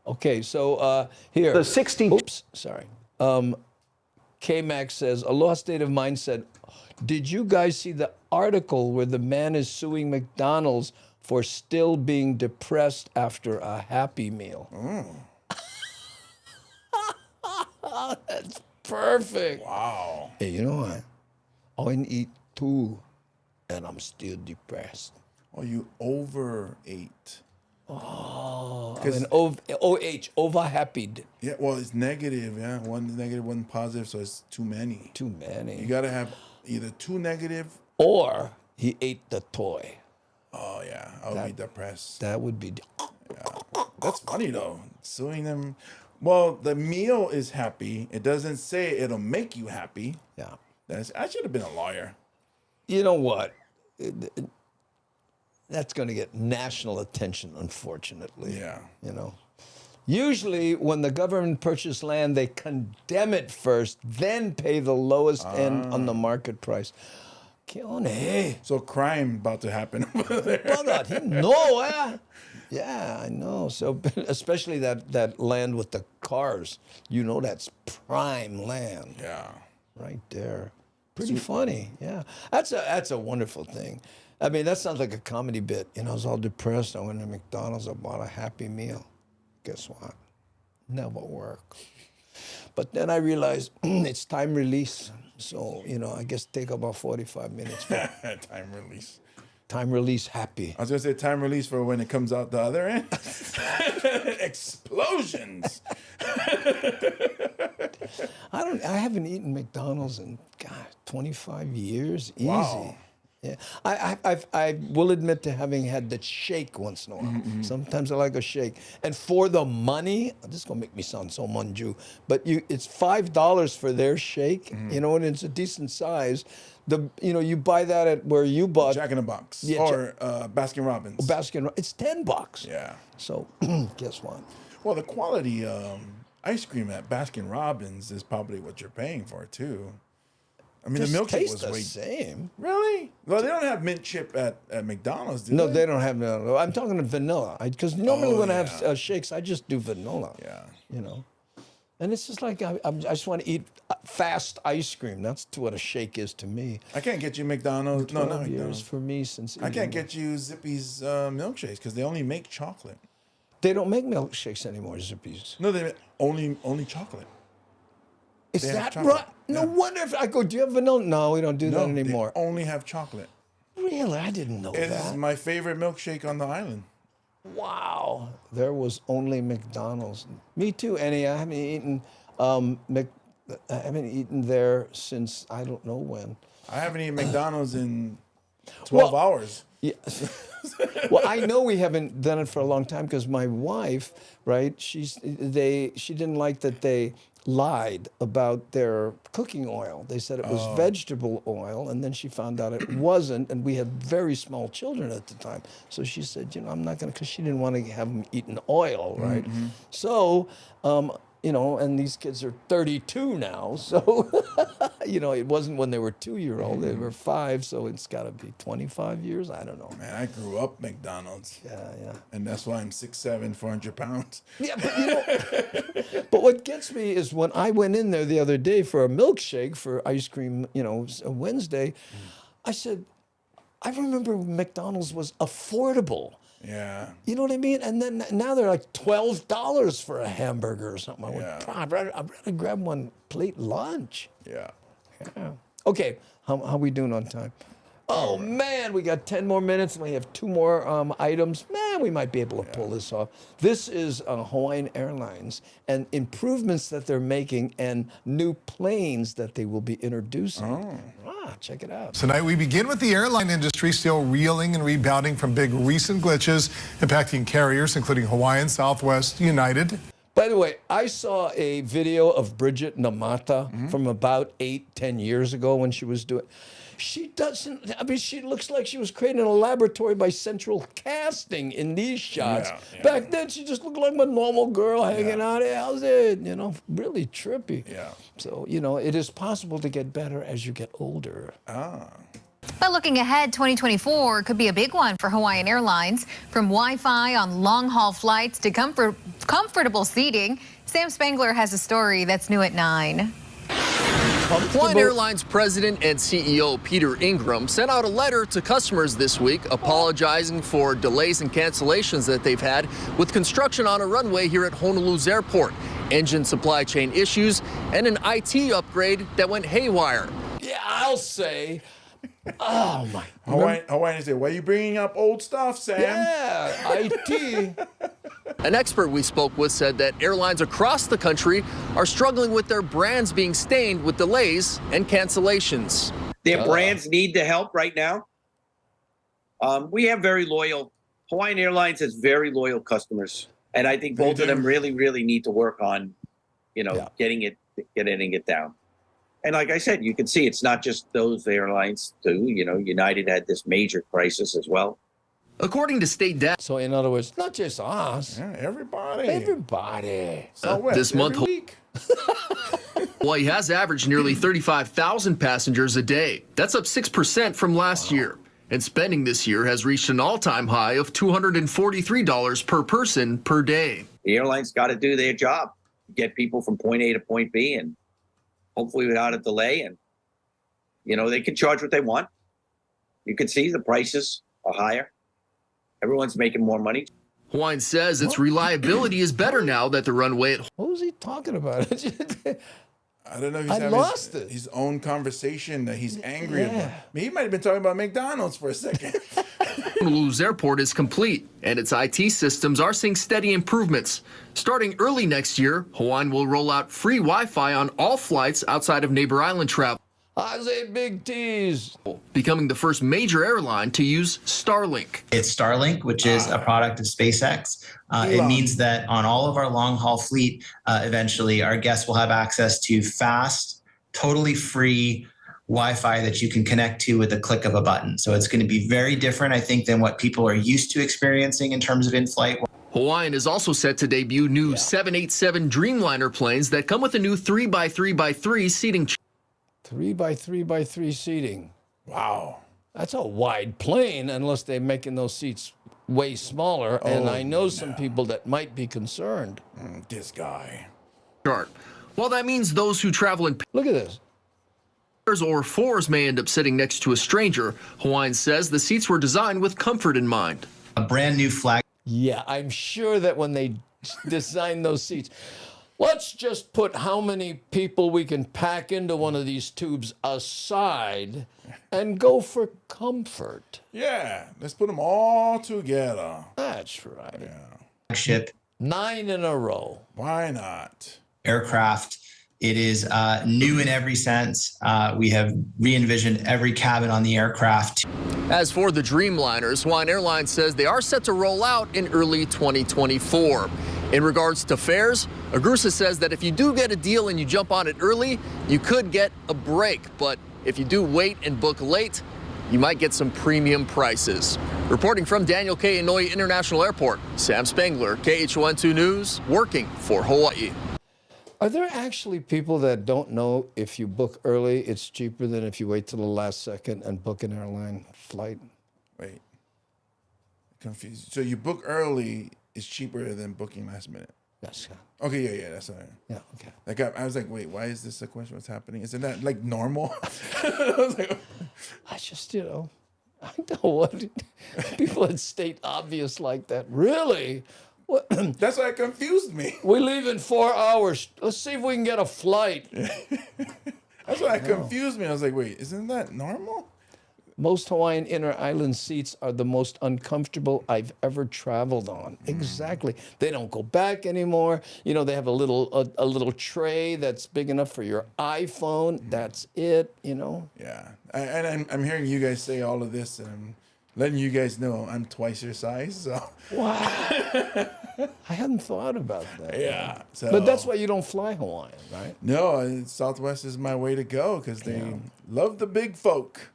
Okay, so here. The 16. Oops, sorry. K-Max says, Aloha State of Mind said, did you guys see the article where the man is suing McDonald's for still being depressed after a Happy Meal? That's perfect. Wow. Hey, you know what? I can eat 2 and I'm still depressed. Oh, you overate. Oh, I mean, OH, over-happy. Yeah, well, it's negative, yeah. One negative, one positive, so it's too many. Too many. You got to have either 2 negative. Or he ate the toy. Oh, yeah. I would be depressed. That would be... Yeah. That's funny, though. Suing them. Well, the meal is happy. It doesn't say it'll make you happy. Yeah. I should have been a lawyer. You know what? That's going to get national attention, unfortunately. Yeah. You know, usually when the government purchases land, they condemn it first, then pay the lowest end on the market price. So crime about to happen over there. No, yeah, I know. So especially that land with the cars, you know, that's prime land. Yeah. Right there. Pretty funny, yeah. That's a wonderful thing. I mean, that sounds like a comedy bit. You know, I was all depressed. I went to McDonald's. I bought a Happy Meal. Guess what? Never work. But then I realized it's time release. So, you know, I guess take about 45 minutes. Time release. Time release happy. I was going to say time release for when it comes out the other end. Explosions. I haven't eaten McDonald's in, 25 years. Easy. Wow. Yeah, I will admit to having had the shake once in a while. Mm-hmm. Sometimes I like a shake. And for the money, this is going to make me sound so manju, but it's $5 for their shake, you know, and it's a decent size. You buy that at where you bought. Jack in the Box. Yeah, or Baskin Robbins. It's $10. Yeah. So guess what? Well, the quality ice cream at Baskin Robbins is probably what you're paying for, too. I mean, the milkshake was the same. Really? Well, they don't have mint chip at McDonald's, do they? No, they don't have vanilla. I'm talking vanilla. Because normally when I have shakes, I just do vanilla. Yeah. You know? And it's just like I just want to eat fast ice cream. That's what a shake is to me. I can't get you McDonald's. No, not years McDonald's. for me since I can't get you Zippy's milkshakes because they only make chocolate. They don't make milkshakes anymore, Zippy's. No, they only chocolate. Is They have that chocolate. right? No wonder if I go, do you have vanilla? No, we don't do that anymore. They only have chocolate. Really? I didn't know It that. is my favorite milkshake on the island. Wow. There was only McDonald's. Me too, Annie. I haven't eaten there since I don't know when. I haven't eaten McDonald's in 12 hours. Yeah. Well, I know we haven't done it for a long time because my wife, right? She didn't like that they lied about their cooking oil. They said it was vegetable oil, and then she found out it wasn't, and we had very small children at the time. So she said, I'm not going to, because she didn't want to have them eating oil, right? Mm-hmm. So, and these kids are 32 now, so, it wasn't when they were 2-year-old, they were 5, so it's got to be 25 years, I don't know. Man, I grew up McDonald's. Yeah. And that's why I'm 6'7", 400 pounds. Yeah, but but what gets me is when I went in there the other day for a milkshake for ice cream, a Wednesday, I said, I remember McDonald's was affordable. Yeah. You know what I mean? And then now they're like $12 for a hamburger or something. I went, I'd rather grab one plate lunch. Yeah. Okay, how we doing on time? Oh, man, we got 10 more minutes and we have 2 more items. Man, we might be able to pull this off. This is Hawaiian Airlines and improvements that they're making and new planes that they will be introducing. Check it out. Tonight, we begin with the airline industry still reeling and rebounding from big recent glitches impacting carriers, including Hawaiian, Southwest, United. By the way, I saw a video of Bridget Namata from about 8-10 years ago when she was doing. She doesn't, I mean, she looks like she was created in a laboratory by Central Casting in these shots. Back then, she just looked like a normal girl hanging out. Hey, how's it? You know, really trippy. So, you know, it is possible to get better as you get older. But looking ahead, 2024 could be a big one for Hawaiian Airlines. From Wi-Fi on long-haul flights to comfortable seating, Sam Spangler has a story that's new at 9. Hawaiian Airlines President and CEO Peter Ingram sent out a letter to customers this week apologizing for delays and cancellations that they've had with construction on a runway here at Honolulu's airport, engine supply chain issues, and an IT upgrade that went haywire. Yeah, I'll say. Oh, my. Hawaiian say, why are you bringing up old stuff, Sam? Yeah, IT. An expert we spoke with said that airlines across the country are struggling with their brands being stained with delays and cancellations. Their brands need the help right now. We have very loyal, Hawaiian Airlines has very loyal customers. And I think both of them really, really need to work on, you know, getting it down. And like I said, you can see it's not just those airlines too. You know, United had this major crisis as well. According to state data. So in other words, not just us. Yeah, everybody. Everybody. This month, Hawaii has averaged nearly 35,000 passengers a day. That's up 6% from last year. And spending this year has reached an all-time high of $243 per person per day. The airlines got to do their job, get people from point A to point B, and hopefully without a delay. And, you know, they can charge what they want. You can see the prices are higher. Everyone's making more money. Hawaiian says its reliability is better now that the runway at... What was he talking about? I don't know if he's having his own conversation that he's angry about. I mean, he might have been talking about McDonald's for a second. Honolulu's airport is complete, and its IT systems are seeing steady improvements. Starting early next year, Hawaiian will roll out free Wi-Fi on all flights outside of Neighbor Island travel. I say big T's. Becoming the first major airline to use Starlink. It's Starlink, which is a product of SpaceX. It means that on all of our long-haul fleet, eventually our guests will have access to fast, totally free Wi-Fi that you can connect to with a click of a button. So it's going to be very different, I think, than what people are used to experiencing in terms of in-flight. Hawaiian is also set to debut new 787 Dreamliner planes that come with a new 3x3x3 seating. 3x3x3 seating. Wow. That's a wide plane unless they're making those seats way smaller. And I know some people that might be concerned. This guy. Well, that means those who travel in... Look at this. ...or fours may end up sitting next to a stranger. Hawaiian says the seats were designed with comfort in mind. A brand new flag. Yeah, I'm sure that when they designed those seats... Let's just put how many people we can pack into one of these tubes aside and go for comfort. Yeah, let's put them all together. That's right. Flagship. 9 in a row. Why not? Aircraft. It is new in every sense. We have re-envisioned every cabin on the aircraft. As for the Dreamliners, Hawaiian Airlines says they are set to roll out in early 2024. In regards to fares, Agrusa says that if you do get a deal and you jump on it early, you could get a break. But if you do wait and book late, you might get some premium prices. Reporting from Daniel K. Inouye International Airport, Sam Spangler, KHON2 News, working for Hawaii. Are there actually people that don't know if you book early, it's cheaper than if you wait till the last second and book an airline flight? Wait. Confused. So you book early is cheaper than booking last minute? Yes. Okay, yeah, that's all right. Yeah, okay. Like I was like, wait, why is this a question? What's happening? Isn't that like normal? I was like, I just, you know, I know what people that state obvious like that. Really? What? That's why it confused me. We leave in 4 hours. Let's see if we can get a flight. That's why it confused me. I was like, wait, isn't that normal? Most Hawaiian inner island seats are the most uncomfortable I've ever traveled on. Exactly. They don't go back anymore. You know, they have a little tray that's big enough for your iPhone. That's it, you know. Yeah. And I'm hearing you guys say all of this, and I'm letting you guys know I'm twice your size. So. Wow. I hadn't thought about that. Yeah. So. But that's why you don't fly Hawaiian, right? No, Southwest is my way to go because they love the big folk.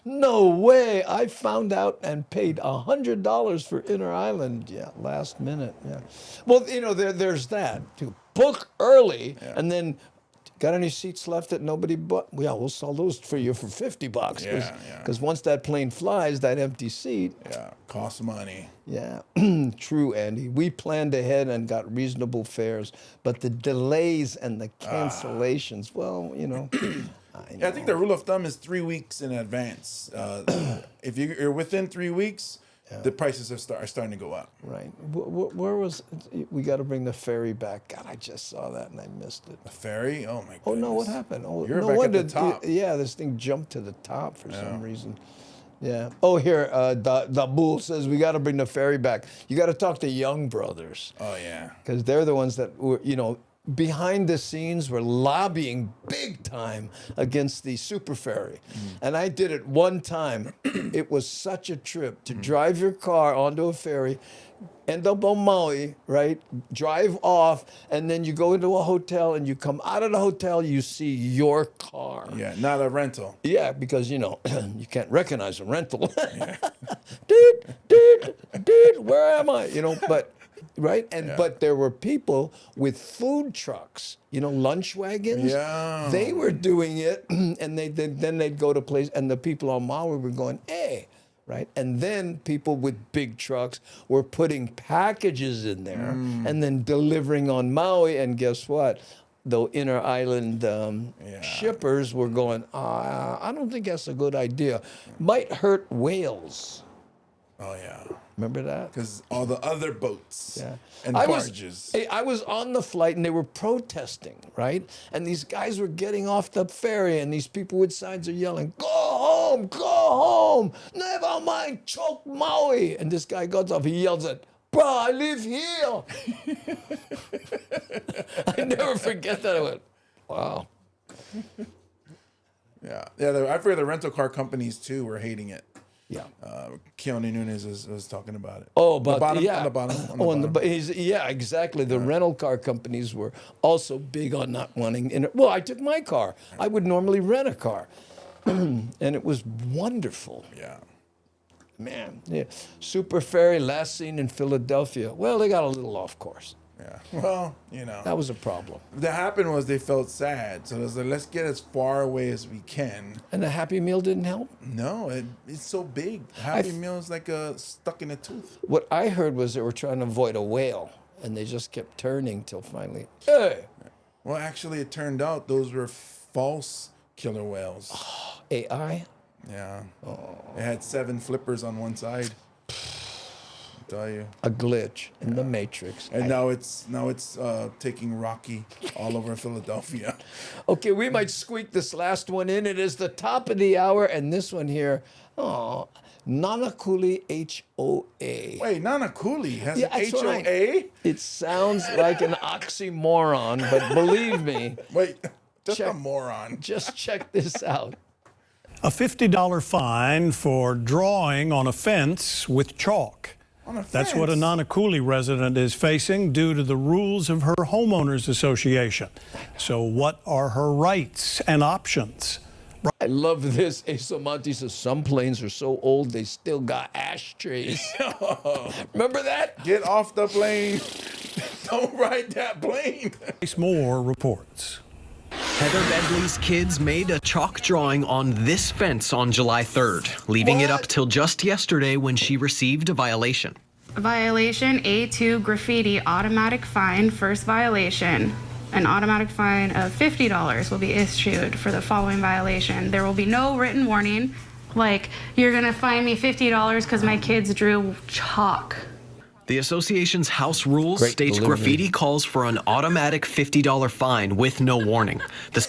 No way. I found out and paid $100 for Inner Island. Yeah, last minute. Yeah. Well, you know, there's that. To book early and then got any seats left that nobody bought? Yeah, we'll sell those for you for $50. Because once that plane flies, that empty seat. Yeah, costs money. Yeah, true, Andy. We planned ahead and got reasonable fares, but the delays and the cancellations, well, you know. I think the rule of thumb is 3 weeks in advance. If you're within 3 weeks, the prices are starting to go up. Right. Where was we got to bring the ferry back? God, I just saw that and I missed it. The ferry? Oh my goodness. Oh no, what happened? Oh, You're no back wonder, at the top. Yeah, this thing jumped to the top for some reason. Yeah. Oh, here, the bull says we got to bring the ferry back. You got to talk to Young Brothers. Oh yeah. Because they're the ones that were, you know, behind the scenes were lobbying big time against the super ferry. And I did it one time. It was such a trip to drive your car onto a ferry, end up on Maui, right? Drive off, and then you go into a hotel and you come out of the hotel, you see your car. Yeah, not a rental. Yeah, because, you know, you can't recognize a rental. Dude, where am I? You know, but... Right, but there were people with food trucks, you know, lunch wagons. Yeah, they were doing it, and then they'd go to place, and the people on Maui were going, hey, right, and then people with big trucks were putting packages in there and then delivering on Maui, and guess what? The inner island shippers were going, I don't think that's a good idea. Might hurt whales. Oh yeah. Remember that? Because all the other boats and barges. I was on the flight and they were protesting, right? And these guys were getting off the ferry and these people with signs are yelling, go home, never mind, choke Maui. And this guy goes off, he yells at, bro, I live here. I never forget that. I went, wow. Yeah, I've heard the rental car companies too were hating it. Yeah. Keone Nunes was talking about it. Oh, but on the bottom. Yeah, exactly. The rental car companies were also big on not wanting. Well, I took my car. I would normally rent a car, and it was wonderful. Yeah. Man, yeah. Super Ferry, last seen in Philadelphia. Well, they got a little off course. Yeah. Well, you know. That was a problem. What happened was they felt sad. So it was like, let's get as far away as we can. And the Happy Meal didn't help? No, it's so big. Happy Meal is like stuck in a tooth. What I heard was they were trying to avoid a whale, and they just kept turning till finally, hey. Well, actually, it turned out those were false killer whales. Oh, AI? Yeah. It had 7 flippers on one side. Tell you, a glitch in the matrix, and now it's taking Rocky all over Philadelphia. Okay, we might squeak this last one in. It is the top of the hour, and this one here, Nanakuli HOA. Wait, Nanakuli has an HOA? It sounds like an oxymoron, but believe me. Wait, just a moron. Just check this out. A $50 fine for drawing on a fence with chalk. That's what a Nanakuli resident is facing due to the rules of her homeowners association. So what are her rights and options? I love this. Asomanti says some planes are so old they still got ashtrays. Remember that? Get off the plane. Don't ride that plane. More reports. Heather Bedley's kids made a chalk drawing on this fence on July 3rd, leaving it up till just yesterday when she received a violation. Violation A2 graffiti, automatic fine, first violation. An automatic fine of $50 will be issued for the following violation. There will be no written warning, like, you're gonna fine me $50 because my kids drew chalk. The association's house rules Great states delivery. graffiti calls for an automatic $50 fine with no warning. The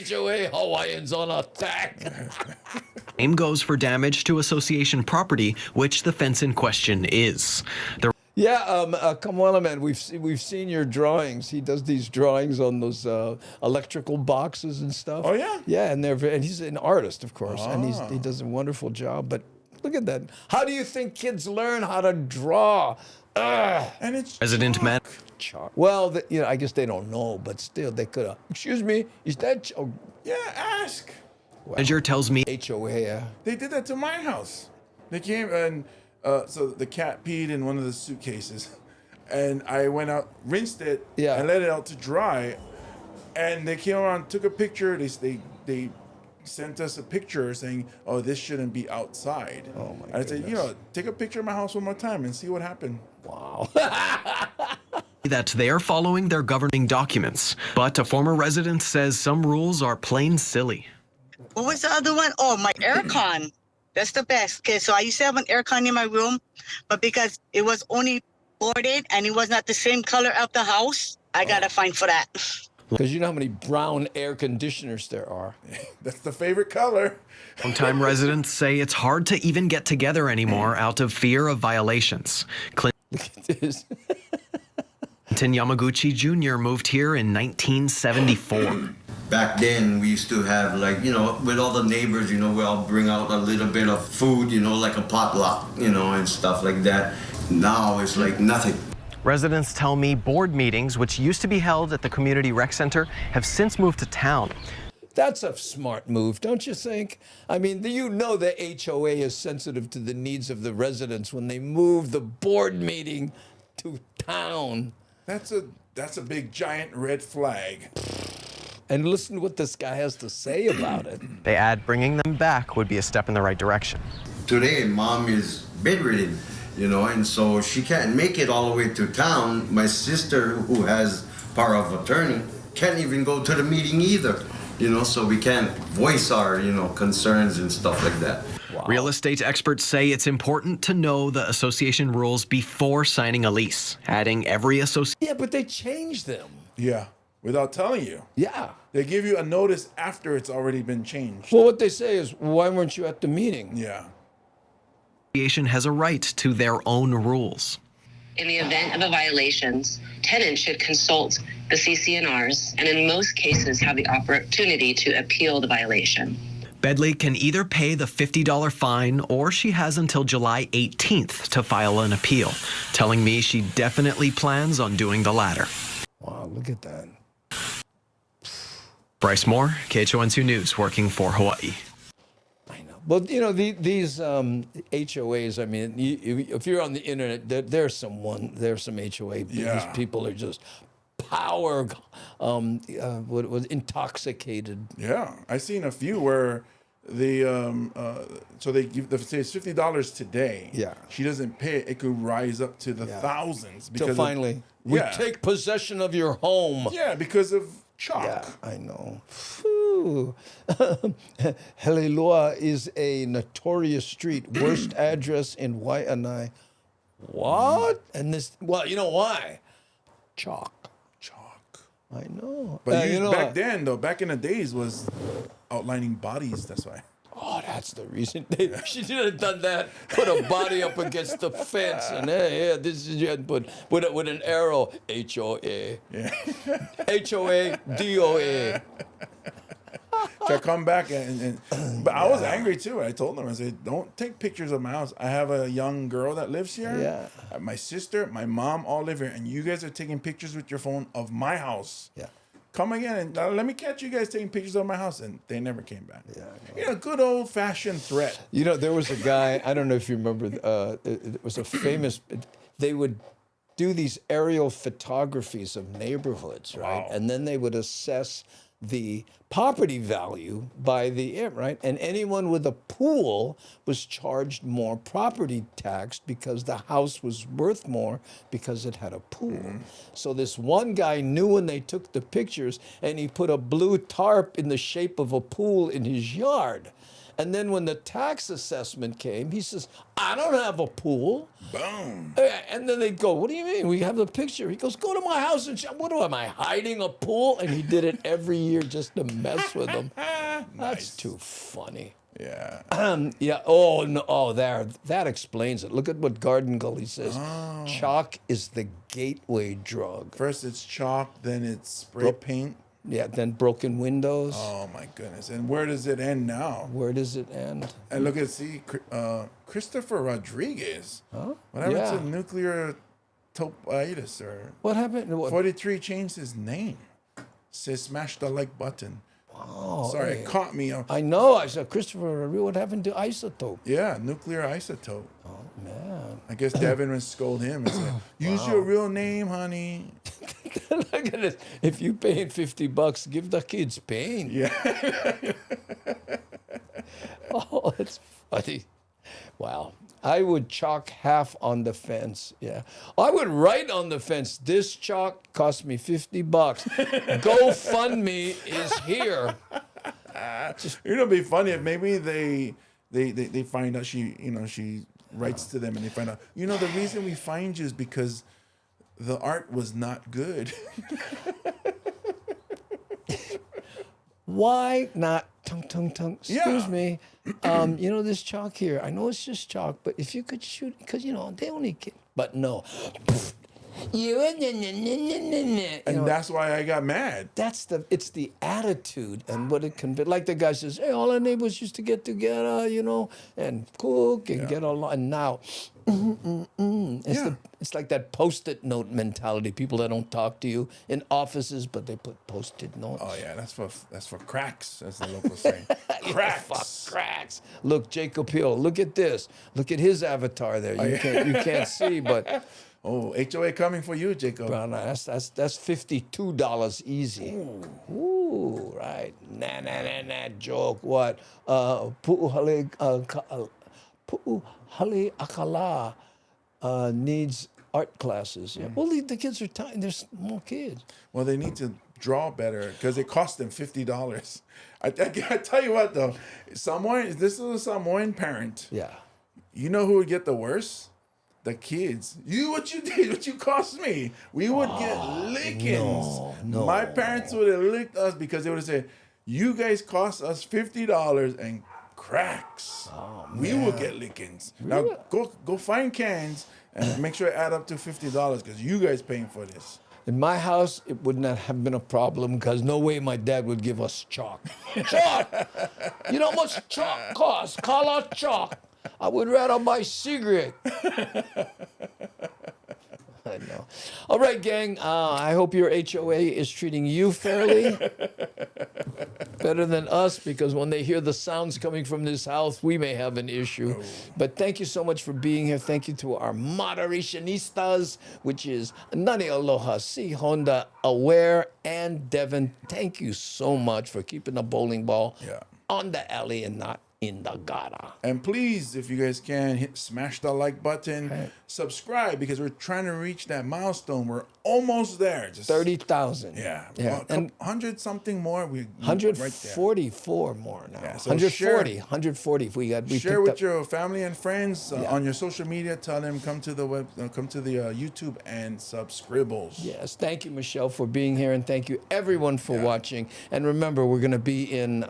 HOA Hawaiians on attack. same goes for damage to association property, which the fence in question is. Yeah, Kamala, man, we've seen your drawings. He does these drawings on those electrical boxes and stuff. Oh yeah, yeah, and he's an artist, of course, and he does a wonderful job. But look at that. How do you think kids learn how to draw? And it's President Matt. Chalk. Well, I guess they don't know, but still, they could have. Excuse me, is that chalk? Yeah, ask. Manager tells me HOA. Yeah. They did that to my house. They came and so the cat peed in one of the suitcases, and I went out, rinsed it, and let it out to dry, and they came around, took a picture. They sent us a picture saying, "Oh, this shouldn't be outside." Oh my! And I said, take a picture of my house one more time and see what happened. Wow. that they're following their governing documents, but a former resident says some rules are plain silly. What was the other one? Oh, my aircon. That's the best. Okay, so I used to have an aircon in my room, but because it was only boarded and it was not the same color of the house, I got a fine for that. Because you know how many brown air conditioners there are. That's the favorite color. Longtime residents say it's hard to even get together anymore out of fear of violations. Look at this. Clinton Yamaguchi Jr. moved here in 1974. Back then, we used to have, like, you know, with all the neighbors, you know, we all bring out a little bit of food, you know, like a potluck, you know, and stuff like that. Now it's like nothing. Residents tell me board meetings, which used to be held at the community rec center, have since moved to town. That's a smart move, don't you think? I mean, you know the HOA is sensitive to the needs of the residents when they move the board meeting to town. That's a big giant red flag. And listen to what this guy has to say about it. They add bringing them back would be a step in the right direction. Today, mom is bedridden, you know, and so she can't make it all the way to town. My sister, who has power of attorney, can't even go to the meeting either, you know, so we can't voice our, you know, concerns and stuff like that. Wow. Real estate experts say it's important to know the association rules before signing a lease, adding every association. Yeah, but they changed them. Yeah, without telling you. Yeah. They give you a notice after it's already been changed. Well, what they say is, why weren't you at the meeting? Yeah. The association has a right to their own rules. In the event of a violation, tenants should consult the CC&Rs and in most cases have the opportunity to appeal the violation. Bedley can either pay the $50 fine or she has until July 18th to file an appeal, telling me she definitely plans on doing the latter. Wow, look at that. Bryce Moore, KHON2 News, working for Hawaii. Well, you know, these HOAs, I mean, if you're on the internet, there's some HOA. Yeah. These people are just power, what was intoxicated. Yeah, I've seen a few where the so they say it's $50 today. Yeah. She doesn't pay it. It could rise up to the thousands. Till finally, we take possession of your home. Yeah, because of chalk. Yeah, I know. Heleloa is a notorious street, worst address in Waianae. What? And this, well, you know why? Chalk. I know. But you know, back then, though, back in the days, was outlining bodies. That's why. Oh, that's the reason. She should have done that. Put a body up against the fence, and hey, this is you had put with an arrow. HOA. Yeah. HOA DOA. To come back but I was angry too. I told them, I said, don't take pictures of my house. I have a young girl that lives here. Yeah. My sister, my mom all live here, and you guys are taking pictures with your phone of my house. Yeah. Come again and let me catch you guys taking pictures of my house, and they never came back. Yeah. You know, good old fashioned threat. You know, there was a guy. I don't know if you remember. It was a famous. They would do these aerial photographies of neighborhoods, right? Wow. And then they would assess the property value by the right, and anyone with a pool was charged more property tax because the house was worth more because it had a pool. So this one guy knew when they took the pictures, and he put a blue tarp in the shape of a pool in his yard. And then when the tax assessment came, he says, I don't have a pool. Boom. And then they'd go, what do you mean? We have the picture. He goes, go to my house and what am I, hiding a pool? And he did it every year just to mess with them. That's too funny. Yeah. Yeah. Oh, no. Oh, there. That explains it. Look at what Garden Gully says. Chalk is the gateway drug. First it's chalk, then it's spray paint. Yeah, then broken windows. Oh my goodness! And where does it end now? Where does it end? And look at Christopher Rodriguez. Huh? What happened to nuclear topaitis or what happened? 43 changed his name. Says smash the like button. Oh, sorry, it caught me. I know. I said Christopher Rodriguez. What happened to isotope? Yeah, nuclear isotope. Oh man! I guess Devin would scold him and say, "Use your real name, honey." Look at this. If you paying $50, give the kids pain. Yeah. Oh, it's funny. Wow. I would chalk half on the fence. Yeah. I would write on the fence, this chalk cost me $50. GoFundMe is here. It'd be funny if maybe they find out she writes to them and they find out, the reason we find you is because the art was not good. Why not tongue? Excuse me. This chalk here. I know it's just chalk, but if you could shoot, because they only get. But no. And that's why I got mad. It's the attitude and what it convey. Like the guy says, hey, all our neighbors used to get together, and cook and get along. And now, it's like that Post-it note mentality. People that don't talk to you in offices, but they put Post-it notes. Oh yeah, that's for cracks, as the locals say. Cracks. Cracks. Look, Jacob Hill. Look at this. Look at his avatar there. You can't see, but. Oh, HOA coming for you, Jacob. Bro, no, that's $52 easy. Ooh, right. Nah, joke. What? Pu'uhali Akala needs art classes. Yeah. Well, the kids are tiny. There's more kids. Well, they need to draw better because it cost them $50. I tell you what, though, this is a Samoan parent. Yeah. You know who would get the worst? The kids. What you did, what you cost me. We would get lickings. No. My parents would have licked us because they would have said, you guys cost us $50 and cracks. Oh, we would get lickings. Really? Now go find cans and make sure it add up to $50 because you guys paying for this. In my house, it would not have been a problem because no way my dad would give us chalk. Chalk! You know how much chalk costs? Call out chalk. I would rather buy cigarette. I know. All right, gang. I hope your HOA is treating you fairly. Better than us, because when they hear the sounds coming from this house, we may have an issue. Oh. But thank you so much for being here. Thank you to our moderationistas, which is Nani Aloha, C. Honda, Aware, and Devin. Thank you so much for keeping the bowling ball on the alley and not in the gutter. And please, if you guys can, smash the like button, subscribe, because we're trying to reach that milestone. We're almost there. Just 30,000. Yeah. And 100 something more. 144 more now. Yeah, so 140. If we share with your family and friends on your social media. Tell them come to the YouTube and subscribbles. Yes. Thank you, Michelle, for being here, and thank you everyone for watching. And remember, we're going to be in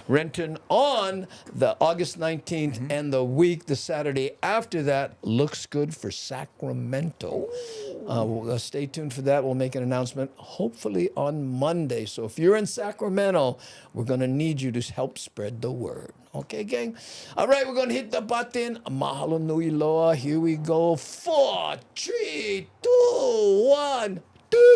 Renton on the August 19th, and the Saturday after that looks good for Sacramento. We'll stay tuned for that. We'll make an announcement hopefully on Monday. So if you're in Sacramento, we're going to need you to help spread the word. Okay, gang? All right, we're going to hit the button. Mahalo nui loa. Here we go. 4, 3, 2, 1.